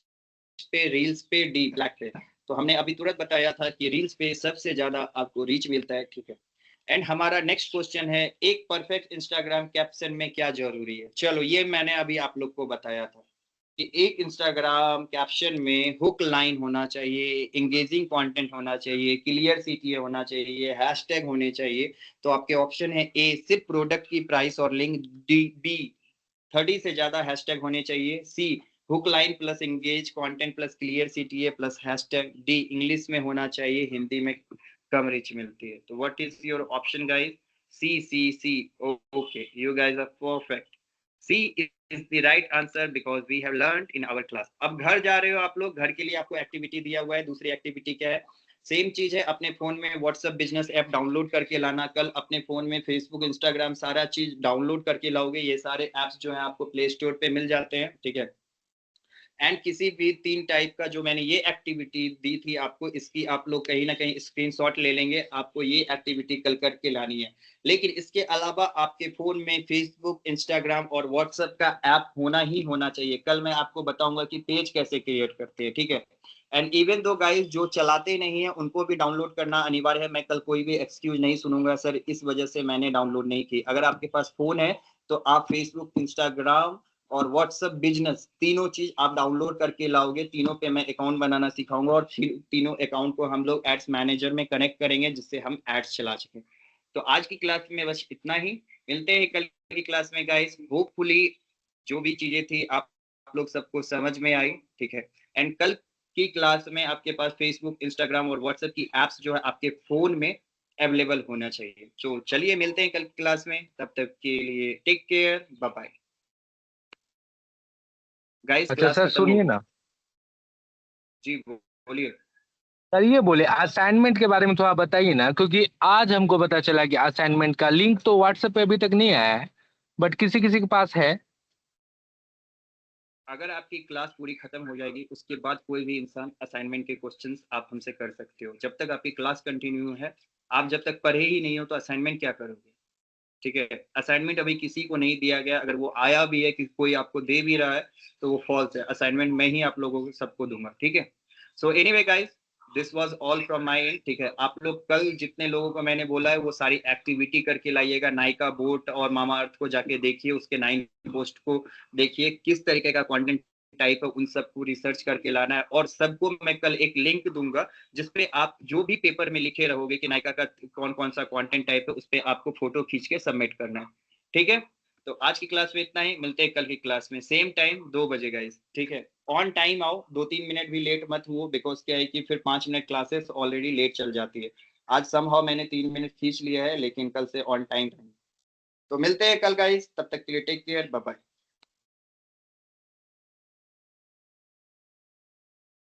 पे, रील्स पे, डी ब्लैक पे। तो हमने अभी तुरंत बताया था कि रील्स पे सबसे ज्यादा आपको रीच मिलता है, ठीक है। एंड हमारा नेक्स्ट क्वेश्चन है, एक परफेक्ट इंस्टाग्राम कैप्शन में क्या जरूरी है? चलो ये मैंने अभी आप लोग को बताया था कि एक इंस्टाग्राम कैप्शन में हुक लाइन होना चाहिए, इंगेजिंग कंटेंट होना चाहिए, क्लियर सीटीए होना चाहिए, हैशटैग होने चाहिए। तो आपके ऑप्शन है ए सिर्फ प्रोडक्ट की प्राइस और लिंक, डी बी 30 से ज्यादा हैशटैग होने चाहिए, C hook line plus engage content plus clear CTA plus hashtag, D English में होना चाहिए, हिंदी में कम रीच मिलती है। तो what is your option guys? C. Okay, you guys are perfect. C is the right answer because we have learned in our class. अब घर जा रहे हो आप लोग, घर के लिए आपको एक्टिविटी दिया हुआ है। दूसरी एक्टिविटी क्या है? सेम चीज है, अपने फोन में व्हाट्सएप बिजनेस ऐप डाउनलोड करके लाना। कल अपने फोन में फेसबुक, इंस्टाग्राम सारा चीज डाउनलोड करके लाओगे। ये सारे एप्स जो है आपको प्ले स्टोर पे मिल जाते हैं, ठीक है। एंड किसी भी 3 टाइप का जो मैंने ये एक्टिविटी दी थी आपको, इसकी आप लोग कहीं ना कहीं स्क्रीनशॉट ले लेंगे। आपको ये एक्टिविटी कल करके लानी है। लेकिन इसके अलावा आपके फोन में फेसबुक, इंस्टाग्राम और व्हाट्सएप का ऐप होना ही होना चाहिए। कल मैं आपको बताऊंगा कि पेज कैसे क्रिएट करते हैं, ठीक है। एंड इवन दो गाइस जो चलाते नहीं है उनको भी डाउनलोड करना अनिवार्य है। मैं कल कोई भी एक्सक्यूज नहीं सुनूंगा, सर इस वजह से मैंने डाउनलोड नहीं की। अगर आपके पास फोन है तो आप फेसबुक, इंस्टाग्राम और व्हाट्सएप बिजनेस तीनों चीज आप डाउनलोड करके लाओगे। तीनों पे मैं अकाउंट बनाना सिखाऊंगा और तीनों अकाउंट को हम लोग एड्स मैनेजर में कनेक्ट करेंगे, जिससे हम एड्स चला सकें। तो आज की क्लास में बस इतना ही। मिलते हैं कल की क्लास में गाइस। होपफुली जो भी चीजें थी आप लोग सबको समझ में आई, ठीक है। एंड कल की क्लास में आपके पास फेसबुक, इंस्टाग्राम और व्हाट्सएप की एप्स जो है आपके फोन में अवेलेबल होना चाहिए। तो चलिए मिलते हैं कल की क्लास में, तब तक के लिए take care, bye bye guys. अच्छा क्लास सर खत्म हो सुनिए गई। ना जी बोलिए। सर, ये बोले असाइनमेंट के बारे में थोड़ा बताइए ना, क्योंकि आज हमको पता चला कि असाइनमेंट का लिंक तो व्हाट्सएप पे अभी तक नहीं आया है, बट किसी किसी के पास है। अगर आपकी क्लास पूरी खत्म हो जाएगी उसके बाद कोई भी इंसान असाइनमेंट के क्वेश्चंस आप हमसे कर सकते हो। जब तक आपकी क्लास कंटिन्यू है, आप जब तक पढ़े ही नहीं हो तो असाइनमेंट क्या करोगे, ठीक है। असाइनमेंट अभी किसी को नहीं दिया गया। अगर वो आया भी है कि कोई आपको दे भी रहा है तो वो फॉल्स है। असाइनमेंट मैं ही आप लोगों को सबको दूंगा, ठीक है। So anyway guys, this was all from my and, ठीक है। आप लोग कल जितने लोगों को मैंने बोला है वो सारी एक्टिविटी करके लाइएगा। नायका बोट और मामा अर्थ को जाके देखिए, उसके 9 पोस्ट को देखिए, किस तरीके का कंटेंट टाइप है, उन सबको रिसर्च करके लाना है। और सबको मैं कल एक लिंक दूंगा जिसपे आप जो भी पेपर में लिखे रहोगे कि नायका का कौन कौन सा कंटेंट टाइप है, उस पे आपको फोटो खींच के सबमिट करना है, ठीक है। तो आज की क्लास में इतना ही। मिलते हैं कल की क्लास में सेम टाइम 2 बजे गाइस, ठीक है। ऑन टाइम आओ, 2-3 मिनट भी लेट मत हुओ, बिकॉज क्या है कि फिर 5 मिनट क्लासेस ऑलरेडी लेट चल जाती है। आज समहाउ मैंने 3 मिनट खींच लिया है, लेकिन कल से ऑन टाइम। तो मिलते हैं कल गाइस, तब तक के लिए टेक केयर, बाय बाय।